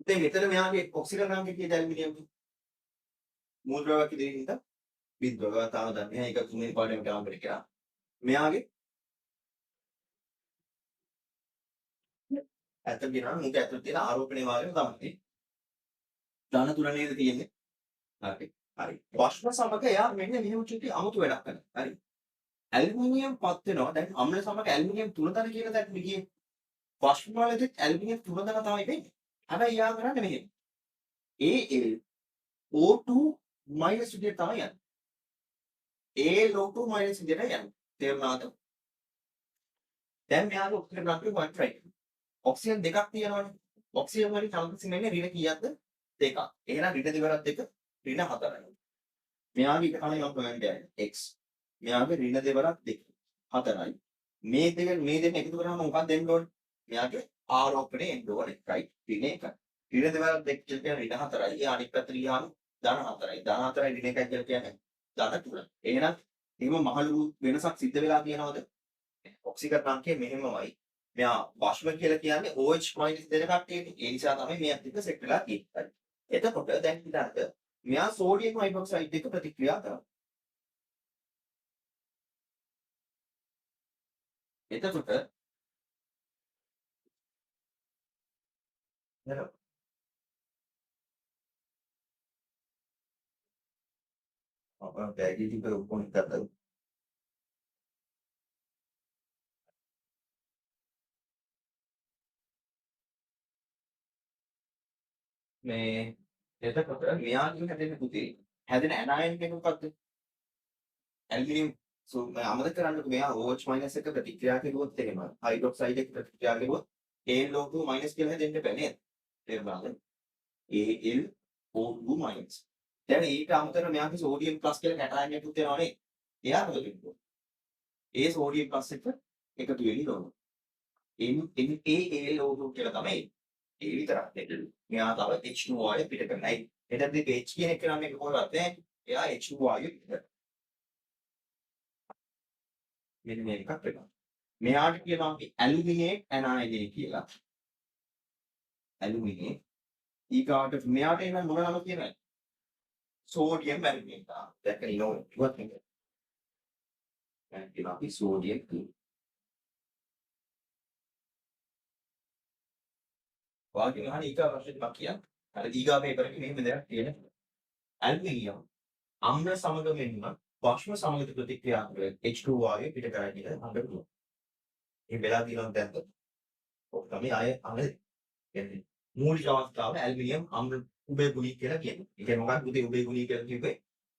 දැන් මෙතන මෙයාගේ ඔක්සිජන් අංගය කීයද ඇල්මිනියම්? මූල ද්‍රව්‍යයක් ඉදිරියෙන් ඉඳන් බිඳුව තාම දන්නේ නැහැ. ඒක තුන්වෙනි පාඩමේ ආම්බරේ කියලා. මෙයාගේ ඇත්තට කියනවා මුක ඇතුළේ තියෙන ආරෝපණයේ වාරය තමයි. ධන තුන නේද තියෙන්නේ? හරි. හරි. වශ්ම සමග එයා මෙන්න මෙහෙම චුටි අමුතු වැඩක් කරනවා. හරි. ඇල්මිනියම් පත් වෙනවා. දැන් අම්ල සමග ඇල්මිනියම් 3 ධන කියලා දැන් ගියේ. වශ්ම වලදී ඇල්මිනියම් 3 ධන තමයි වෙන්නේ. හැබැයි යා කරන්නේ මෙහෙම. Al O2 minus විදියට තමයි යන්නේ. AlO2 minus විදියට යන්නේ. තේරුණාද? දැන් මෙයාගේ ඔක්සිජන් ගන්න 1 ඔක්සිජන් දෙකක් තියෙනවනේ. ඔක්සිජන් වලින් තවකින් වෙන්නේ ඍණ කීයක්ද? දෙකක්. එහෙනම් ඍණ දෙවරක් දෙක ඍණ 4යි. මෙයාගේ එක තමයි මම හොයන්නේ x. මෙයාගේ ඍණ දෙවරක් දෙක 4යි. මේ දෙක එකතු කරාම මොකක්ද එන්න ඕනේ? මෙයාගේ ආරෝපණය එන්න ඕනේ. right? ඍණ 1යි. ඍණ දෙවරක් දෙක කියන්නේ ඍණ 4යි. ඒ අනිත් පැත්තට ගියාම ධන 4යි. ධන 4යි ඍණ 1යි කියලා කියන්නේ ධන 3. එහෙනම් එහෙම මහලු වෙනසක් සිද්ධ වෙලා තියෙනවද? ඔක්සිජන් අංකය මෙහෙමමයි. මෙයා වශ්ම කියලා කියන්නේ OH minus දෙන කට්ටියනේ. ඒ නිසා තමයි මෙයාත් එක්ක සෙට් වෙලා තියෙන්නේ. එතකොට දැන් හිතන්න මෙයා සෝඩියම් හයිඩ්‍රොක්සයිඩ් එක්ක ප්‍රතික්‍රියා කරනවා. එතකොට නේද? අපර බැගී ටික ඔක්කොම ගත්තා. මේ එතකොට මෙයාගෙන් හැදෙන පුතේ හැදෙන ඇනයන් එක මොකක්ද? ඇල්මිනියම් අමතක කරන්නකෝ මෙයා OH minus එක ප්‍රතික්‍රියා කරුවොත් එහෙම හයිඩ්‍රොක්සයිඩ් එක ප්‍රතික්‍රියා කරුවොත් AlO2 minus කියලා හැදෙන්න බෑ නේද? තේරුණාද? AlO2 minus. දැන් ඊට අමතරව මෙයාගේ සෝඩියම් ප්ලස් කියලා කැටයන්යක් තියෙනවනේ. එයා මොකද වෙන්නේ? ඒ සෝඩියම් ප්ලස් එක එකතු වෙන්නේ නෝන. NaAlO2 කියලා තමයි. ඒ විතරක් නෙවෙයි. මෙයා තව H2O ආය පිට කරනයි. එතනදී H කියන එක නම් එක කොහොමවත් නැහැ. එයා H2O ආය පිට කරනවා. මෙන්න මේක වෙනවා. මෙයාට කියනවා අපි ඇලුමිනේට් ඇනයිඩේ කියලා. ඇලුමිනේට් ඊගාට මෙයාට එන මොන නම කියනවද? සෝඩියම් ඇලුමිනේට්. දැක්ක නෝ ඉවත් නේ. දැන් කියනවා අපි සෝඩියම් කියනවා. වාගේ අහන ඊගා ප්‍රශ්නෙට මම කියන්න. අර ඊගා පේපර් එකේ මෙහෙම දෙයක් තියෙනවා. ඇලුමිනියම් අම්ල සමග මෙන්ම භස්ම සමග ප්‍රතික්‍රියා කර H2O වායුව පිට කරයි කියලා හඳ පුළුවන්. මේ වෙලා තියෙනවා දැන්ද. ඔක් තමයි ආය අහන්නේ. කියන්නේ මූලික අවස්ථාව ඇලුමිනියම් අම්ල උභය ගුණී කියලා කියන්නේ. ඒ කියන්නේ මොකක්ද උභය ගුණී කියලා කිව්වේ?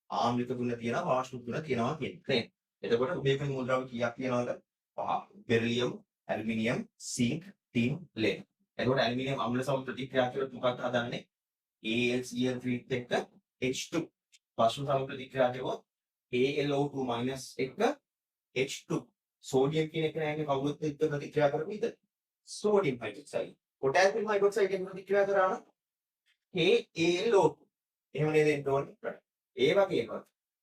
ආම්ලික ගුණ තියෙනවා වාෂ්ප ගුණ තියෙනවා කියන්නේ. එතකොට උභය ගුණ මූලද්‍රව්‍ය කීයක් තියෙනවද? පහ. Beryllium, aluminium, sync, tin, lead. එතකොට ඇලුමිනියම් අම්ල සමග ප්‍රතික්‍රියා කරලා මොකක්ද හදන්නේ? AlCl3 එක්ක H2 පස්ව සම ප්‍රතික්‍රියා කරුවොත් AlO2 එක H2 සෝඩියම් කියන එක නෑනේ කවුරුත් එක්ක ප්‍රතික්‍රියා කරපු විදිහ. Sodium hydroxide. පොටෑසියම් හයිඩ්‍රොක්සයිඩ් එක ප්‍රතික්‍රියා කරා නම් AlO2. එහෙම නේද එන්න ඕනේ. ඒ වගේම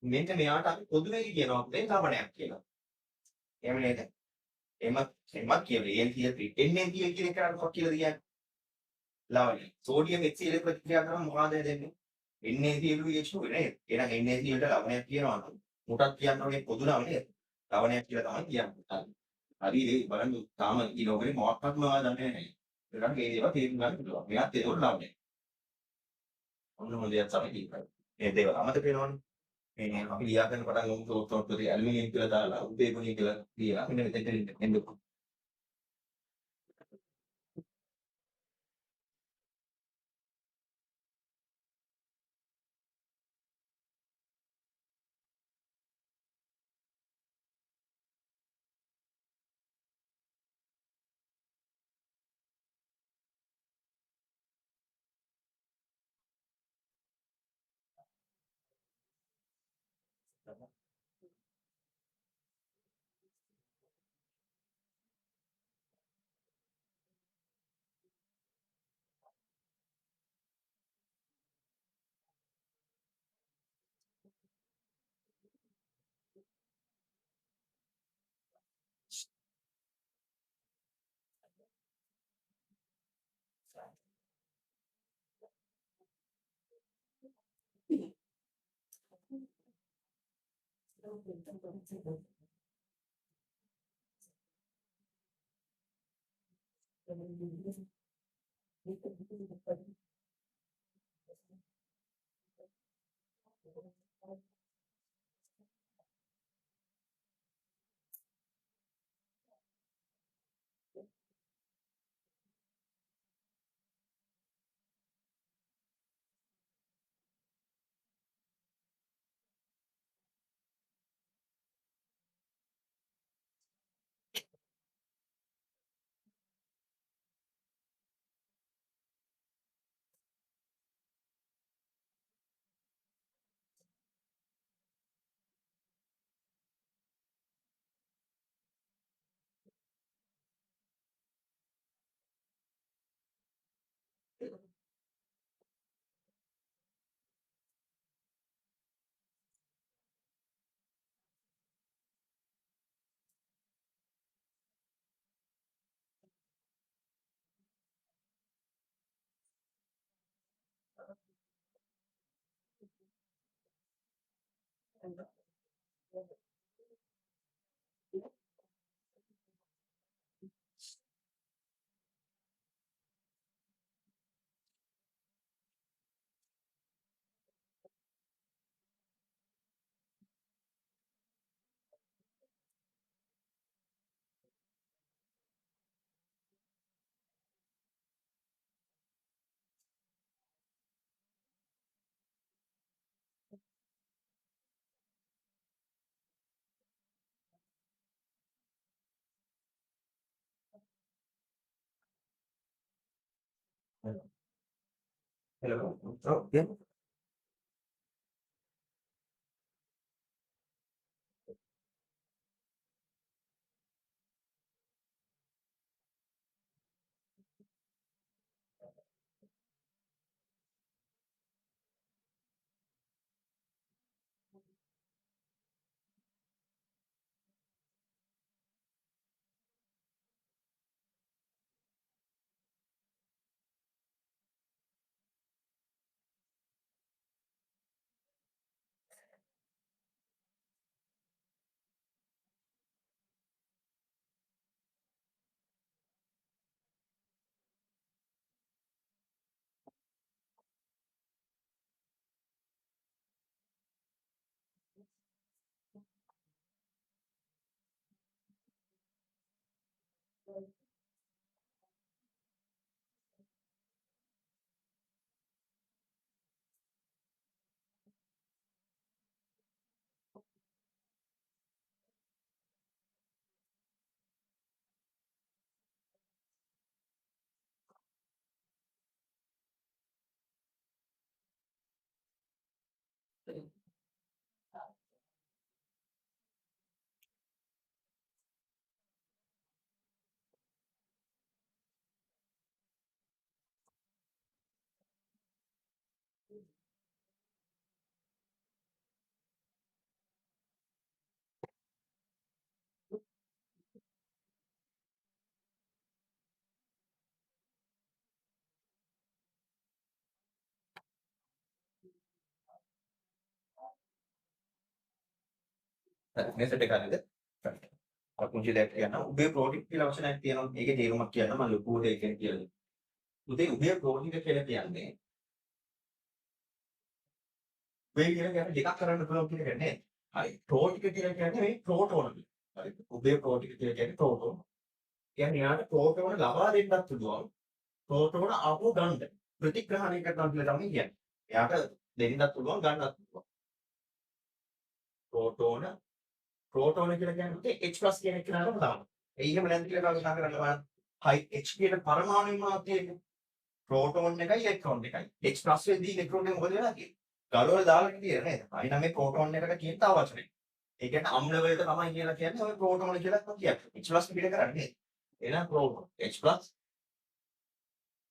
මෙන්න මෙයාට අපි පොදුවේ කියනවා අපේ ලවණයක් කියලා. එහෙම නේද? එමත් කියවේ AlCl3 NaCl කියන එක කරන්නේ කියලා කියන්නේ. ලවණය. සෝඩියම් HCl ප්‍රතික්‍රියා කරාම මොනවද දෙන්නේ? NaCl2H2 නේද? එහෙනම් NaCl ට ලවණයක් කියනවා නම් මුටක් කියන්න ඕනේ පොදු නම නේද? ලවණයක් කියලා තමයි කියන්නේ. හරි ඒ බලන්න තාම ఈ ලෝකේ මොකක්වත්ම දන්නේ නැහැ. ඒකට ඒ දේවල් තේරුම් ගන්න පුළුවන්. මෙයාත් ඒක ලවණයක්. ඔන්න මොන දෙයක් තමයි කියන්නේ. මේ දේවල් අමතක වෙනවනේ. මේ අපි ලියා ගන්න පටන් ගමු තෝත්‍රි ඇලුමිනියම් කියලා දාලා උදේ ගුණය කියලා කියලා මෙන්න මෙතෙන්ට එන්න. හෙලෝ. ඔව් කියන්න. හරි මේ සෙට් එක හරියද? හරි. අර පුංචි දෙයක් කියන්න උභය ප්‍රෝටික් කියලා වචනයක් තියෙනවා. ඒකේ තේරුමක් කියන්න මම ලොකුවට ඒකෙන් කියලා දෙන්න. උදේ උභය ප්‍රෝටික කියලා කියන්නේ උභය කියලා කියන්නේ දෙකක් කරන්න පුළුවන් කියන එක නේ. හරි. ප්‍රෝටික කියලා කියන්නේ මේ ප්‍රෝටෝන. හරි. උභය ප්‍රෝටික කියලා කියන්නේ ප්‍රෝටෝන. කියන්නේ යාට ප්‍රෝටෝන ලබා දෙන්නත් පුළුවන්. ප්‍රෝටෝන ආපහු ගන්න. ප්‍රතිග්‍රහණය කරනවා කියලා තමයි කියන්නේ. එයාට දෙන්නත් පුළුවන් ගන්නත් පුළුවන්. ප්‍රෝටෝන කියලා කියන්නේ H+ කියන එක නේද තමයි. එහෙම නැති කියලා කල්පනා කරන්න බලන්න. H කියන පරමාණු මාත්‍රයේ ප්‍රෝටෝන එකයි ඉලෙක්ට්‍රෝන එකයි. H+ වෙද්දී ඉලෙක්ට්‍රෝන එක මොකද වෙලා කියන්නේ? ගලවලා දාලා කියන නේද? අයි නම් මේ ප්‍රෝටෝන එකට කියන තව වචනයක්. ඒ කියන්නේ අම්ල වලට තමයි කියලා කියන්නේ ඔය ප්‍රෝටෝන කියලා කියන්නේ. H+ පිට කරන්නේ. එහෙනම් ප්‍රෝටෝන H+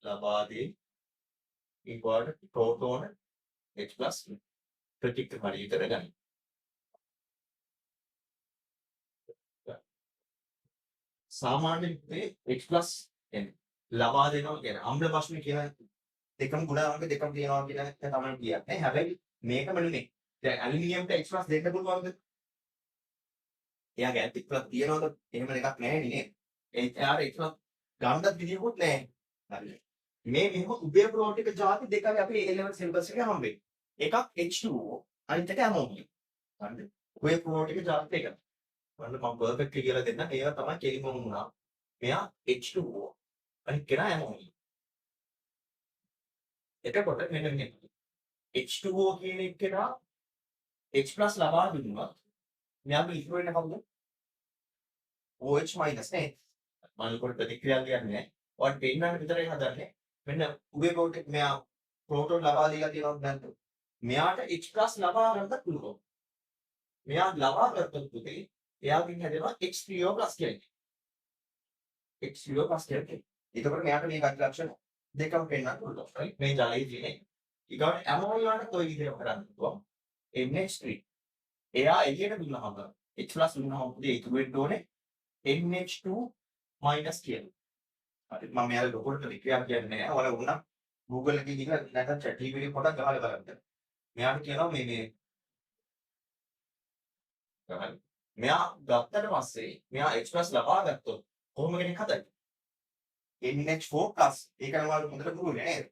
ලබා දී equal to proton H+ ප්‍රතික්‍රියාවලිය කරගන්න. සාමාන්‍යයෙන් H+ එන්නේ ලබා දෙනවා කියන්නේ අම්ල භස්ම කියන දෙකම ගුණාංග දෙකම තියෙනවා කියන එක තමයි කියන්නේ. හැබැයි මේකම නෙමෙයි. දැන් ඇලුමිනියම්ට H+ දෙන්න පුළුවන්ද? එයාගේ ඇන්ටික්ලස් තියනවද? එහෙම එකක් නැහැ නේ. එයාට H+ ගන්නත් විදියකුත් නැහැ. හරි. මේ මෙහෙම උභය ප්‍රෝටික ಜಾති දෙකයි අපි A level syllabus එකේ හම්බෙන්නේ. එකක් H2O අනිත් එක ඇමෝනියම්. හරිද? උභය ප්‍රෝටික ಜಾති දෙක. මම පර්ෆෙක්ට්ලි කියලා දෙන්න. ඒවා තමයි කෙලිම වුණා. මෙයා H2O අනිත් කෙනා ඇමෝනියම්. එතකොට මෙන්න මෙන්න H2O කියන එකේනා H+ ලබා දුන්නොත් මෙයාගේ ඉතුරු වෙන කවුද? OH- නේ. මම කොට ප්‍රතික්‍රියා කියන්නේ ඔයාලට පෙන්නන්න විතරයි හදන්නේ. මෙන්න උභය ප්‍රෝටික මෙයා ප්‍රෝටෝන ලබා දීලා තියෙනවද නැද්ද? මෙයාට H+ ලබා ගන්නත් පුළුවන්. මෙයා ලබා ගත්තොත් පුතේ එයාගෙන් හැදෙනවා H3O+ කියලා එකක්. H3O+ කියලා එකක්. එතකොට මෙයාට මේ ගති ලක්ෂණ දෙකම පෙන්වන්න පුළුවන්. හරි. මේ ජලයේ තියෙන එක. ඊගොඩ ඇමෝනියාට ඔය විදිහට කරන්න පුළුවන්. NH3. එයා එළියට දුන්නාම H+ දුන්නාම පුතේ ඉතුරු වෙන්න ඕනේ NH2- කියලා. හරි මම මෙයාලා ලොකුට ප්‍රතික්‍රියා කියන්නේ නැහැ. ඔයාලා වුණා Google එකේ ගිහලා නැත්නම් chat GPT පොඩක් ගහලා බලන්න. මෙයාට කියනවා මේ හරි. මෙයා ගත්තට පස්සේ මෙයා H+ ලබා ගත්තොත් කොහොම කෙනෙක් හදන්නේ? NH4+. ඒක නම් ඔයාලා හොඳට පුරුදුනේ නේද?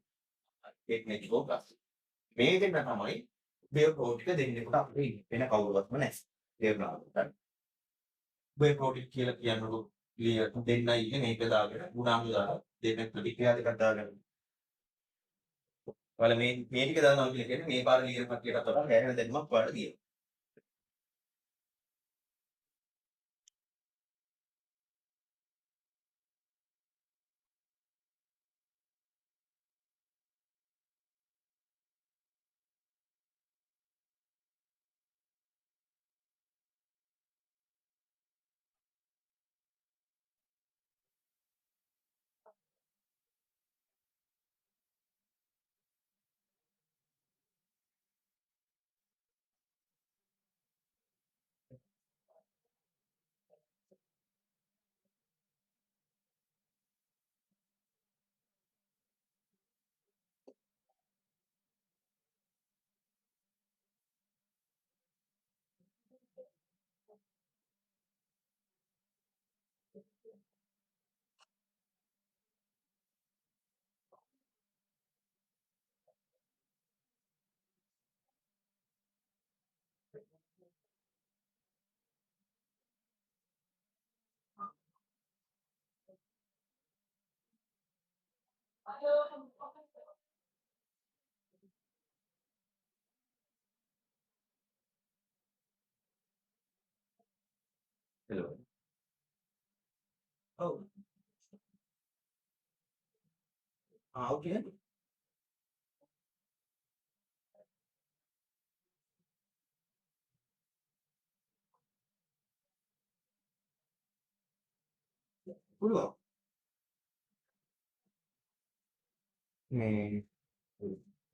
NH4+. මේ දෙන්න තමයි උභය ප්‍රෝටික දෙන්නෙකුට අපිට ඉන්නේ. වෙන කවුරුවත්ම නැහැ. තේරුණාද? හරි. උභය ප්‍රෝටික කියලා කියනකොට දෙන්නයි ඉන්නේ මේක දාගෙන ගුණාංග දාලා දෙන්න ප්‍රතික්‍රියා දෙකක් දාගන්න. ඔයාලා මේ ටික දානවා කියන්නේ මේ පාර ලියන කට්ටියටත් වඩා හැරෙන දැනුමක් ඔයාලට තියෙනවා. Hello. ඔව්. ඕකේ. පුළුවන්. මේ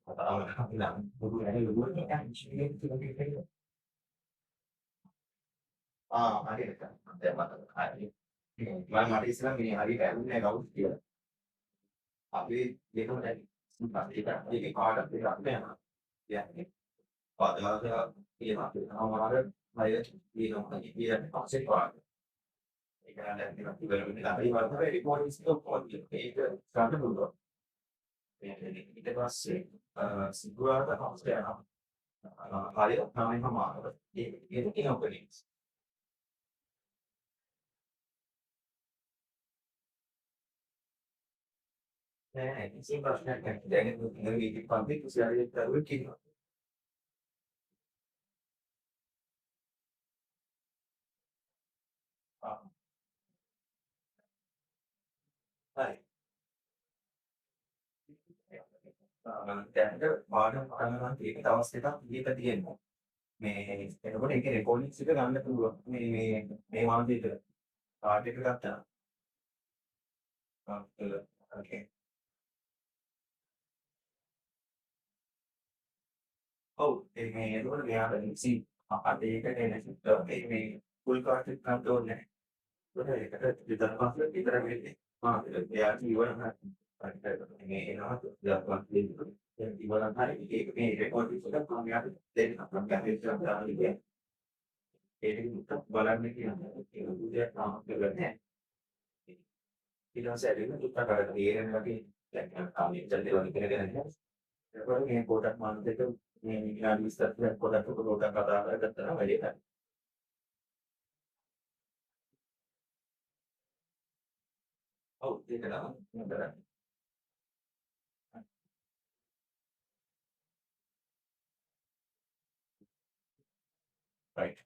කතාව නම් පොදු වැඩ ලොකුවට හරියට. දැන් මට හරි. මට ඉස්සෙල්ලා මේ හරියට ඇහුන්නේ නැහැ කවුද කියලා. අපි දෙකම දැන් ඒකේ කාඩ් එකක් දෙක අන්න යනවා. කියන්නේ පදවත කියන අපේ සමහර හය තියෙනවා ඊට පස්සේ පාඩම. ඒක නම් දැන් ටිකක් ඉවරෙන්නේ නැහැ. ඒ වගේ රිපෝටින්ග්ස් එක පොඩි ඒක ගන්න පුළුවන්. ඊට පස්සේ සිකුරාදා හවස යනවා. 6:09 ඒක කියන ඔපනින්ග්ස්. නෑ කිසිම ප්‍රශ්නයක් නැහැ. දැන් ඉංග්‍රීසි පන්ති කුසියාරියක් කරුවේ කියනවා. ආ හරි. දැනට පාඩම් පටන් ගන්න ඒක දවස් දෙකක් දීලා තියෙනවා. මේ එතකොට ඒකේ රෙකෝඩින්ග්ස් එක ගන්න පුළුවන්. මේ මාසෙ විතර. කාඩ් එක ගත්තා. ඕකේ. ඔව් මේ එතකොට මෙයාට ඉසි අටේකට එන මේ ෆුල් කාඩ් එක ගන්න ඕනේ නැහැ. ඒකට විතර පාස්වර්ඩ් විතර වෙන්නේ. එයා ඉවරන මේ එනවා දාපුවා දෙන්න. දැන් ඉවරන හරි ඒක මේ රෙකෝඩින්ග්ස් එක මම යාට දෙන්න. මම ගැටේ දාලා ඉන්නේ. ඒක මුත්තක් බලන්න කියන්නේ ඒක උදේ තාම කරලා නැහැ. ඊට පස්සේ ඇවිල්ලා තුත්ත කරලා තේරෙන වගේ දැන් කාමී ජල්දි වගේ කරගෙන යනවා. ඒකවල මේ පොඩක් මානසික මේ විනාඩි 20ක් පොඩක් කතා කරගත්තා නම් වැඩි හරි. ඔව් ඒක තමයි මම කරන්නේ. රයිට්.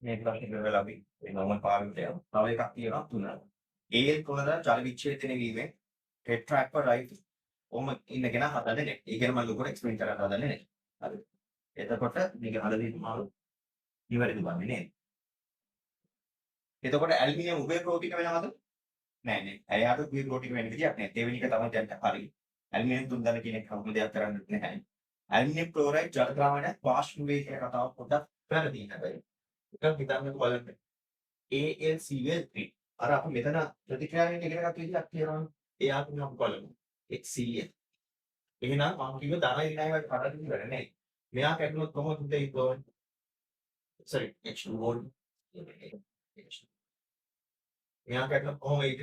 මේක තමයි ඉතින් වෙලා අපි මේ normal පාවිච්චි කරනවා. තව එකක් තියෙනවා 3. AL 3 ජල විච්ඡේදනය වීමෙන් ටෙට්‍රාක්ව රයිට් ඔහොම ඉන්න කෙනා හදන්නේ නැහැ. ඒ කියන්නේ මම ලොකුට එක්ස්ප්ලেইন කරන්න හදන්නේ නැහැ. හරි. එතකොට මේක හදලා මාළු නිවැරදි වන්නේ නේද? එතකොට ඇල්මිනියම් උභය ප්‍රෝටික වෙනවද? නෑ නෑ. එයාට උභය ප්‍රෝටික වෙන්න විදියක් නෑ. දෙවෙනි එක තමයි දැන් හරි. ඇල්මිනියම් තුන්දෙනා කෙනෙක් කවුරුම දෙයක් කරන්නේ නැහැ. ඇල්මිනියම් ක්ලෝරයිඩ් ජල ද්‍රාවණයක් වාෂ්ප වේ කියන කතාව පොඩ්ඩක් වැරදි හැබැයි. එක හිතන්න බලන්න. AlCl3 අර අපි මෙතන ප්‍රතික්‍රියාවෙන් ඉගෙන ගත්ත විදිහක් තියෙනවනේ. ඒ ආත්මය අපි බලමු. HCl. එහෙනම් මම කිව්ව ධන ඍණයි වගේ පටලවිලි කරන්නේ නැහැ. මෙයා කැඩුනොත් කොහොමද උදේ ඉක්වන්නේ? sorry H2O. මෙයා කැඩුනොත් කොහොමද ඒක?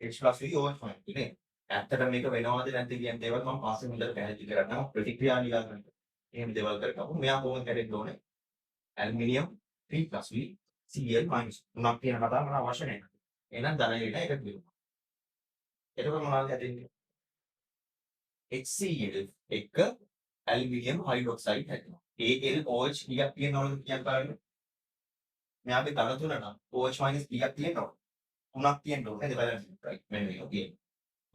H+VOH නේ. ඇත්තට මේක වෙනවද නැද්ද කියන දේවල් මම පාස්සේ හොඳට පැහැදිලි කරන්නම්. ප්‍රතික්‍රියා නිරාකරණ. එහෙම දේවල් කරගමු. මෙයා කොහොමද කැඩෙන්න ඕනේ? ඇල්මිනියම් 3+V Cl- තුනක් කියන කතාව මට අවශ්‍ය නැහැ. එහෙනම් ධන ඍණ එකතු වෙනවා. එතකොට මොනවද හැදෙන්නේ? HCl එක ඇල්මිනියම් හයිඩ්‍රොක්සයිඩ් හැදෙනවා. AlOH ටිකක් තියෙනවලු කියන්න බලන්න. මෙයාගේ ධන තුන නම් OH- ටිකක් තියෙනවා. තුනක් තියෙන්න ඕනේ නේද බලන්න. රයිට් මෙන්න මේක ඔකේ.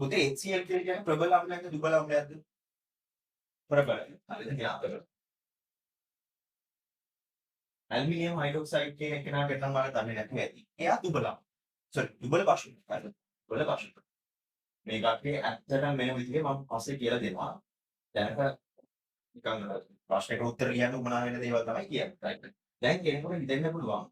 පුතේ HCl කියන්නේ ප්‍රබල අම්ලයක්ද දුබල අම්ලයක්ද? ප්‍රබල. හරිද? මෙයා ප්‍රබල. ඇල්මිනියම් හයිඩ්‍රොක්සයිඩ් කියන කෙනාට නම් මම දන්නේ නැතුව ඇති. එයා දුබල. sorry දුබල පාෂික. හරිද? දුබල පාෂික. මේක අපි ඇත්තටම වෙන විදිහේ මම පස්සේ කියලා දෙනවා. දැනට නිකන් ප්‍රශ්නෙට උත්තර ලියන්න උමනා වෙන දේවල් තමයි කියන්නේ. රයිට්. දැන් කෙනෙකුට හිතෙන්න පුළුවන්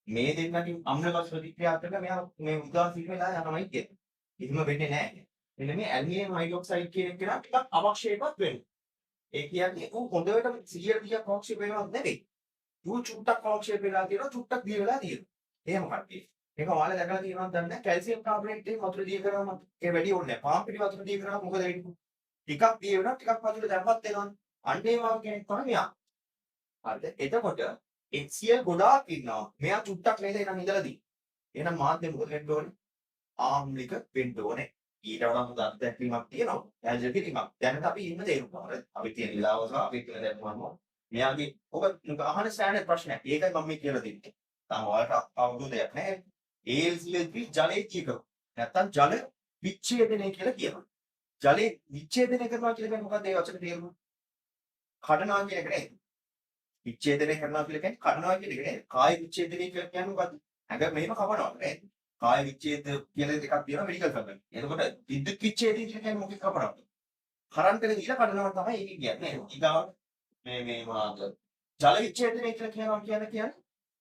මේ දෙන්නකින් අම්ලබස් ප්‍රතික්‍රියා කරලා මෙයා මේ උදාසීන වෙලා යනවායි කියන්නේ. එහෙම වෙන්නේ නැහැ. මෙන්න මේ ඇල්මිනියම් හයිඩ්‍රොක්සයිඩ් කියන එක ටිකක් අවශ්‍යයක්වත් වෙනවා. ඒ කියන්නේ ඌ හොඳට 100% අවශ්‍ය වෙනවත් නෙවෙයි. ඌ චුට්ටක් අවශ්‍ය වෙලා තියෙනවා චුට්ටක් දිය වෙලා තියෙනවා. එහෙම කට්ටිය. මේක ඔයාලා දැකලා තියෙනවද දන්නේ නැහැ. කැල්සියම් කාබනේට් එක වතුර දිය කරාම ඒක වැඩි ඕනේ නැහැ. පාන් පිටි වතුර දිය කරාම මොකද වෙන්නේ? ටිකක් දිය වෙනවා ටිකක් වතුර දැම්මත් වෙනවනේ. අන්න ඒ වගේ කෙනෙක් තමයි මෙයා. හරිද? එතකොට HCl ගොඩාක් ඉන්නවා. මෙයා චුට්ටක් නේද එනම් ඉඳලාදී. එහෙනම් මාධ්‍ය මොකද වෙන්න ඕනේ? ආම්ලික වෙන්න ඕනේ. ඊට වඩා හොඳ අත්දැකීමක් තියෙනවා. පැහැදිලි කිරීමක්. දැනට අපි ඉන්න තේරුම් ගන්න. අපි තියෙන විලාවස අපි කියලා දැක්වම මෙයාගේ ඔබ අහන ස්ටෑන්ඩඩ් ප්‍රශ්නයක්. ඒකයි මම මේ කියලා දෙන්නේ. තාම ඔයාලට අවබෝධයක් නැහැ. AlCl3 ජලයේ දීකරු. නැත්තම් ජල විච්ඡේදනය කියලා කියනවා. ජලයේ විච්ඡේදනය කරනවා කියලා කියන්නේ මොකක්ද ඒ වචනේ තේරුම? කඩනවා කියන එක නේද? විච්ඡේදනය කරනවා කියලා කියන්නේ කඩනවා කියන එක නේද? කාය විච්ඡේදනය කියලා කියන්නේ මොකක්ද? ඇඟ මෙහෙම කපනවා නේද? කාය විච්ඡේද කියලා එකක් තියෙනවා මෙඩිකල් කරලා. එතකොට විද්‍යුත් විච්ඡේදය කියන්නේ මොකක්ද කපනවා? කරන්ට් එක දීලා කඩනවා තමයි ඒක කියන්නේ. ඊගාව මේ මොනවාද? ජල විච්ඡේදනය කියලා කියන්නේ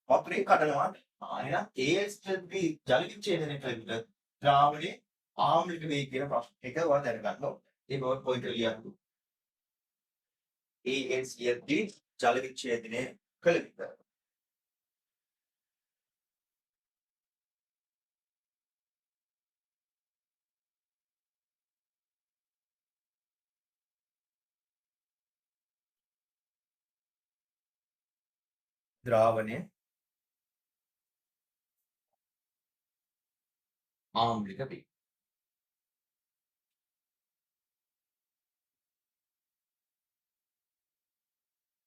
වතුරේ කඩනවා. එහෙනම් AS3 ජල විච්ඡේදනය කරන ද්‍රාවණයේ ආම්ලික වේ කියන ප්‍රශ්න එක ඔයාලා දැනගන්න ඕනේ. ඒක ඔය පොයින්ට් එක ලියන්න. AS3 ජල විච්ඡේදනය කළ යුතුයි. ද්‍රාවණය ආම්ලික වේ.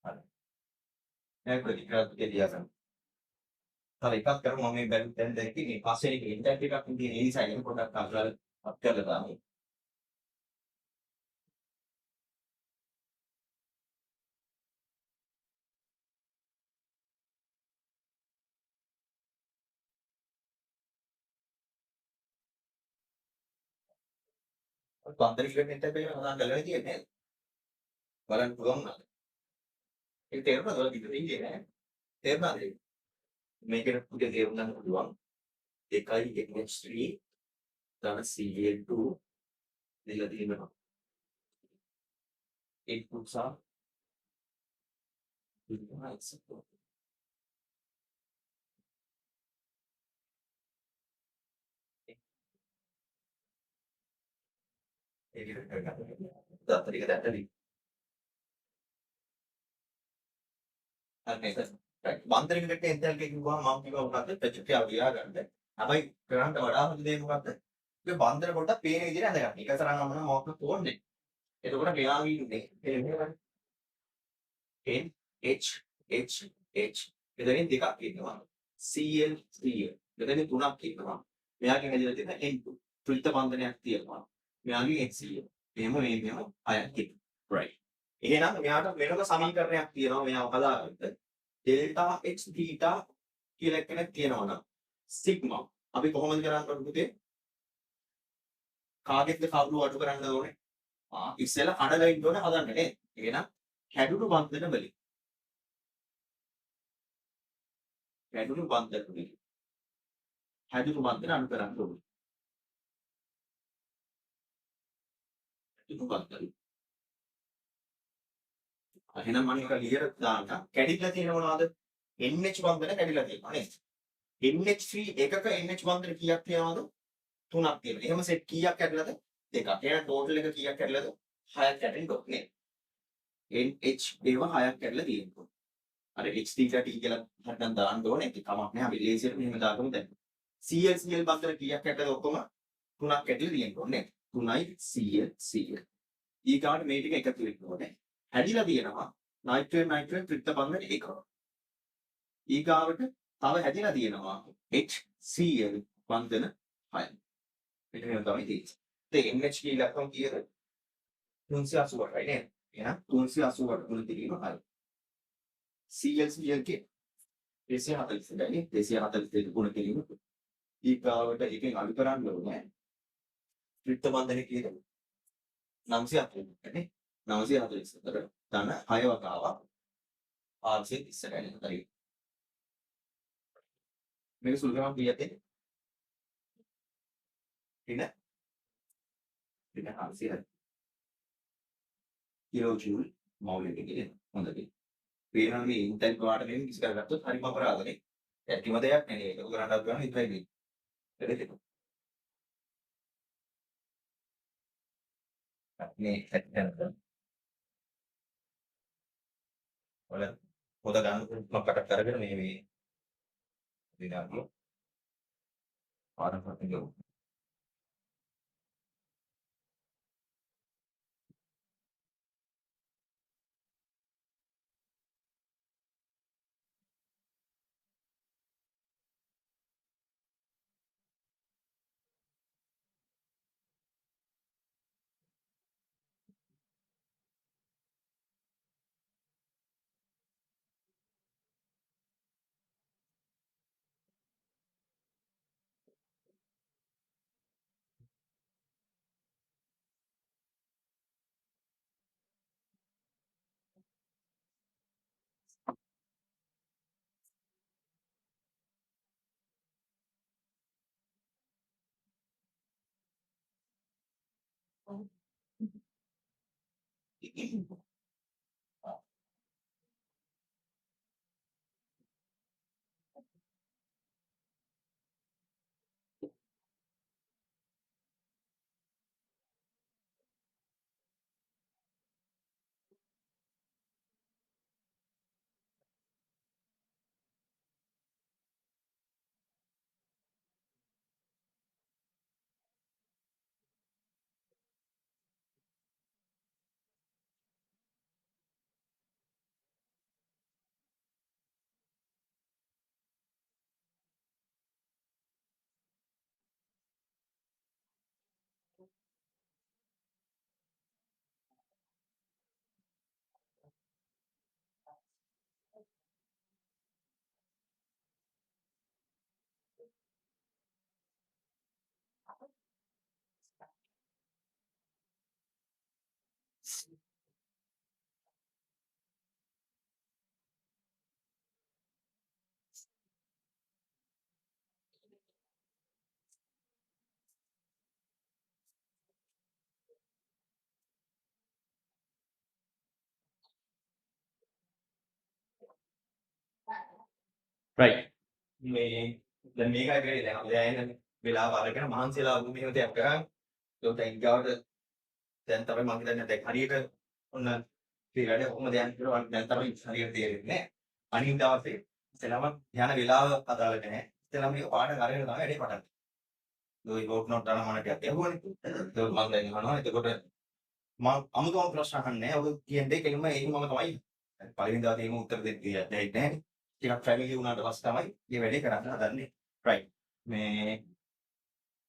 හරි. දැන් ප්‍රතික්‍රියාවක් කියලා ගන්න. තව එකක් කරමු මම මේ බැලු දැන් දැක්කේ මේ පස්සේ එක ඉන්ටර්නෙට් එකක් තියෙන ඒ නිසා ඒක පොඩ්ඩක් අග්‍රාල අප් කරලා දාමු. බන්දර කියලා ඉන්ටර්නෙට් එකේ මම ගලවලා තියෙන්නේ. බලන්න පුළුවන් නේද? ඒක තේරුණාද? ඔයාලා කිව්වේ ඉන්නේ නෑ. තේරුණාද? මේකට පුතේ තේරුම් ගන්න පුළුවන්. 2NH3 ධන Cl2 දීලා තියෙනවා. ඉන්පුට් සහ output. ඒක කරගන්න. දත්තරික දැක්කද? අනේ බන්දරයකට එන්ටල් එක කිව්වම මම කිව්වා මොකද්ද ප්‍රතික්‍රියාව ලියා ගන්න. හැබැයි කරන්න වඩා හොඳ දේ මොකද්ද? ඒ බන්දර පොඩ්ඩක් පේන විදිහට ඇඳගන්න. එක තරම් අමන මොකක්ද තෝරන්නේ. එතකොට මෙයාගේ ඉන්නේ N H H H එතනින් දෙකක් ඉන්නවා. Cl Cl එතනින් තුනක් ඉන්නවා. මෙයාගෙන් ඇදලා තියෙන N2 ත්‍රිත්ව බන්ධනයක් තියෙනවා. මෙයාගෙන් HCl. එහෙම මේ මෙහෙම හයක් ඉන්නවා. right. එහෙනම් මෙයාට වෙනම සමීකරණයක් තියෙනවා මෙයාව හදාගන්න. ඩෙල්ටා x θ කියලා කෙනෙක් තියෙනවා නම් සිග්මා අපි කොහොමද කරන්නේ පුතේ? කාගෙත්ද කවුරු අඩු කරන්න ඕනේ? ඉස්සෙල්ලා කඩලා ඉන්න ඕනේ හදන්න නේද? එහෙනම් කැඩුණු බන්ධන වලින් කැඩුණු බන්ධන වලින් හැදුණු බන්ධන අඩු කරන්න ඕනේ. හැදුණු බන්ධන. එහෙනම් මම එක ලියර දාන්න කැඩිලා තියෙන මොනවද? NH බන්ධන කැඩිලා තියෙනවා නේද? NH3 එකක NH බන්ධන කීයක් තියෙනවද? 3ක් තියෙනවා. එහෙම සෙට් කීයක් කැඩලාද? දෙකක්. එහෙනම් ටෝටල් එක කීයක් කැඩලාද? 6ක් කැඩෙන්න ඕනේ නේද? NH ඒවා 6ක් කැඩලා තියෙනවා. අර H T T කියලා හරිනම් දාන්න ඕනේ. ඒක කමක් නැහැ. අපි ලේසියට මෙහෙම දාගමු දැන්. Cl Cl බන්ධන කීයක් කැඩලාද ඔක්කොම? 3ක් කැඩලා තියෙන්න ඕනේ. 3යි Cl Cl. ඊගාට මේ ටික එකතු වෙන්න ඕනේ. හැදිලා තියෙනවා නයිට්‍රේට් නයිට්‍රේට් ත්‍රිත්ව බන්ධන එකක්. ඊගාවට තව හැදිලා තියෙනවා HCl බන්ධන 6. මෙන්න මේවා තමයි තියෙන්නේ. ඒ NH ඉලක්කම් කීයද? 388යි නේද? එහෙනම් 388 ගුණ කිරීම හරි. Cl Cl කේ 242යි 242 ගුණ කිරීම. ඊගාවට එකෙන් අඩු කරන්න ඕනේ. ත්‍රිත්ව බන්ධන කීයද? 940 නේ. 944 ධන 6 වතාවක් 530 හරි. මේක සුළුකමක් කීයද? ඉන්න 400 කිලෝ ජූල් මවුලෙක කියන හොඳයි. පේනවා මේ ඉන්ටර්නෙට් වාට මෙන්න කිසි කරගත්තොත් හරිම අපරාධනේ. ඇත්තම දෙයක් නෙනේ. ඒක කරන්නත් ගන්න ඉතරයි මේ. හරිද? මේ ඇත්තට වල පොත ගන්න මකට කරගෙන මේ විනාඩිය ආරම්භ කරමු. රයිට්. මේ දැන් මේකයි වෙන්නේ දැන් අපි දැන් වෙලාව අරගෙන මහන්සියලා වුණ මෙහෙම දෙයක් කරා. ඒක දැන් ඊගාවට දැන් තමයි මම හිතන්නේ දැන් හරියට ඔන්න මේ වැඩ කොහොමද යන්නේ කියලා දැන් තමයි හරියට තේරෙන්නේ නැහැ. අනිත් දවසේ ඉතලම යන වෙලාව අදාළ නැහැ. ඉතලම මේක පාඩම් අරගෙන තමයි වැඩේ පටන් ගන්නේ. ඒ වෝක් නෝට් අරන් මම ටිකක් යහුවානේ. ඒක මම දැන් අහනවා. එතකොට මම අමුතුම ප්‍රශ්න අහන්නේ නැහැ. ඔබ කියන දේ කෙලින්ම ඒකම තමයි. පළවෙනි දවසේ එහෙම උත්තර දෙන්නේ නැහැ. ටිකක් ෆැමිලි වුණාට පස්සේ තමයි මේ වැඩේ කරන්න හදන්නේ. රයිට්. මේ